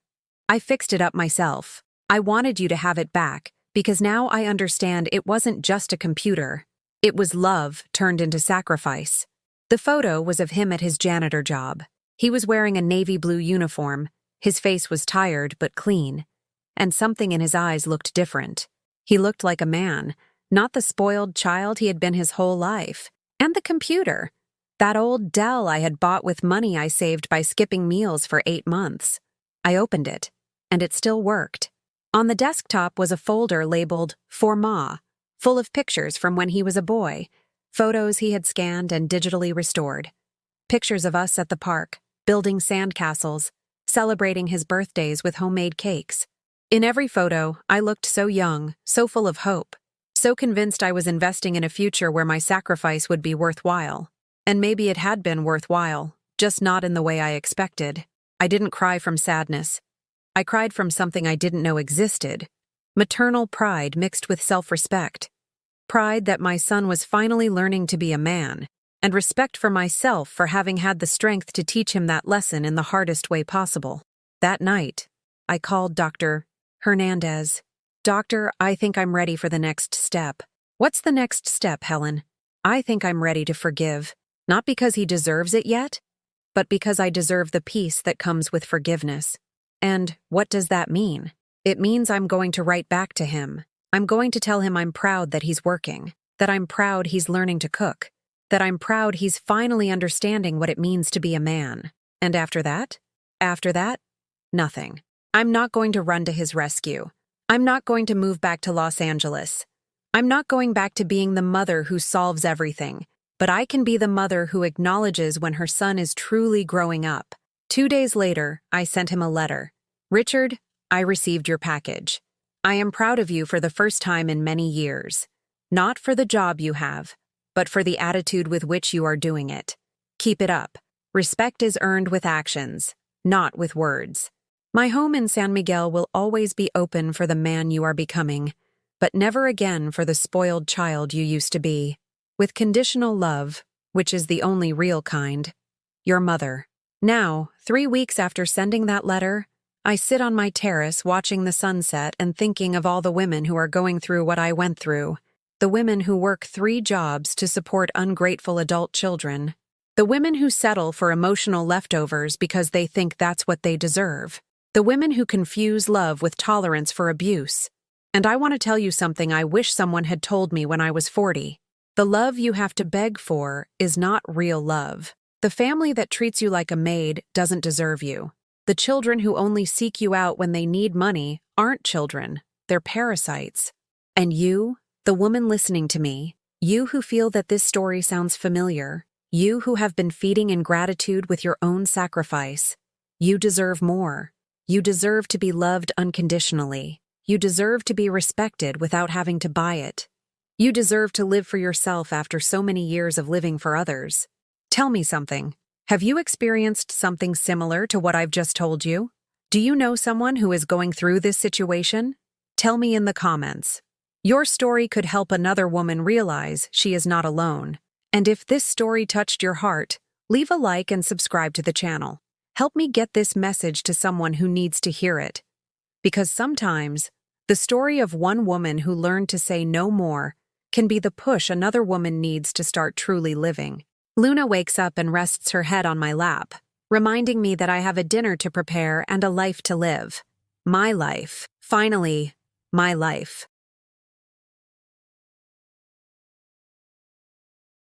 I fixed it up myself. I wanted you to have it back because now I understand it wasn't just a computer. It was love turned into sacrifice. The photo was of him at his janitor job. He was wearing a navy blue uniform. His face was tired but clean, and something in his eyes looked different. He looked like a man, not the spoiled child he had been his whole life. And the computer. That old Dell I had bought with money I saved by skipping meals for 8 months. I opened it, and it still worked. On the desktop was a folder labeled "For Ma," full of pictures from when he was a boy, photos he had scanned and digitally restored. Pictures of us at the park, building sandcastles, celebrating his birthdays with homemade cakes. In every photo, I looked so young, so full of hope, so convinced I was investing in a future where my sacrifice would be worthwhile. And maybe it had been worthwhile, just not in the way I expected. I didn't cry from sadness. I cried from something I didn't know existed. Maternal pride mixed with self-respect. Pride that my son was finally learning to be a man, and respect for myself for having had the strength to teach him that lesson in the hardest way possible. That night, I called Dr. Hernandez. "Doctor, I think I'm ready for the next step." "What's the next step, Helen?" "I think I'm ready to forgive, not because he deserves it yet, but because I deserve the peace that comes with forgiveness." "And what does that mean?" "It means I'm going to write back to him. I'm going to tell him I'm proud that he's working, that I'm proud he's learning to cook, that I'm proud he's finally understanding what it means to be a man. And after that? After that? Nothing. I'm not going to run to his rescue. I'm not going to move back to Los Angeles. I'm not going back to being the mother who solves everything, but I can be the mother who acknowledges when her son is truly growing up." 2 days later, I sent him a letter. "Richard, I received your package. I am proud of you for the first time in many years. Not for the job you have, but for the attitude with which you are doing it. Keep it up. Respect is earned with actions, not with words. My home in San Miguel will always be open for the man you are becoming, but never again for the spoiled child you used to be. With conditional love, which is the only real kind. Your mother. Now, 3 weeks after sending that letter, I sit on my terrace watching the sunset and thinking of all the women who are going through what I went through. The women who work 3 jobs to support ungrateful adult children. The women who settle for emotional leftovers because they think that's what they deserve. The women who confuse love with tolerance for abuse. And I want to tell you something I wish someone had told me when I was 40. The love you have to beg for is not real love. The family that treats you like a maid doesn't deserve you. The children who only seek you out when they need money aren't children, they're parasites. And you, the woman listening to me, you who feel that this story sounds familiar, you who have been feeding ingratitude with your own sacrifice, you deserve more. You deserve to be loved unconditionally. You deserve to be respected without having to buy it. You deserve to live for yourself after so many years of living for others. Tell me something. Have you experienced something similar to what I've just told you? Do you know someone who is going through this situation? Tell me in the comments. Your story could help another woman realize she is not alone. And if this story touched your heart, leave a like and subscribe to the channel. Help me get this message to someone who needs to hear it. Because sometimes, the story of one woman who learned to say no more can be the push another woman needs to start truly living. Luna wakes up and rests her head on my lap, reminding me that I have a dinner to prepare and a life to live. My life. Finally, my life.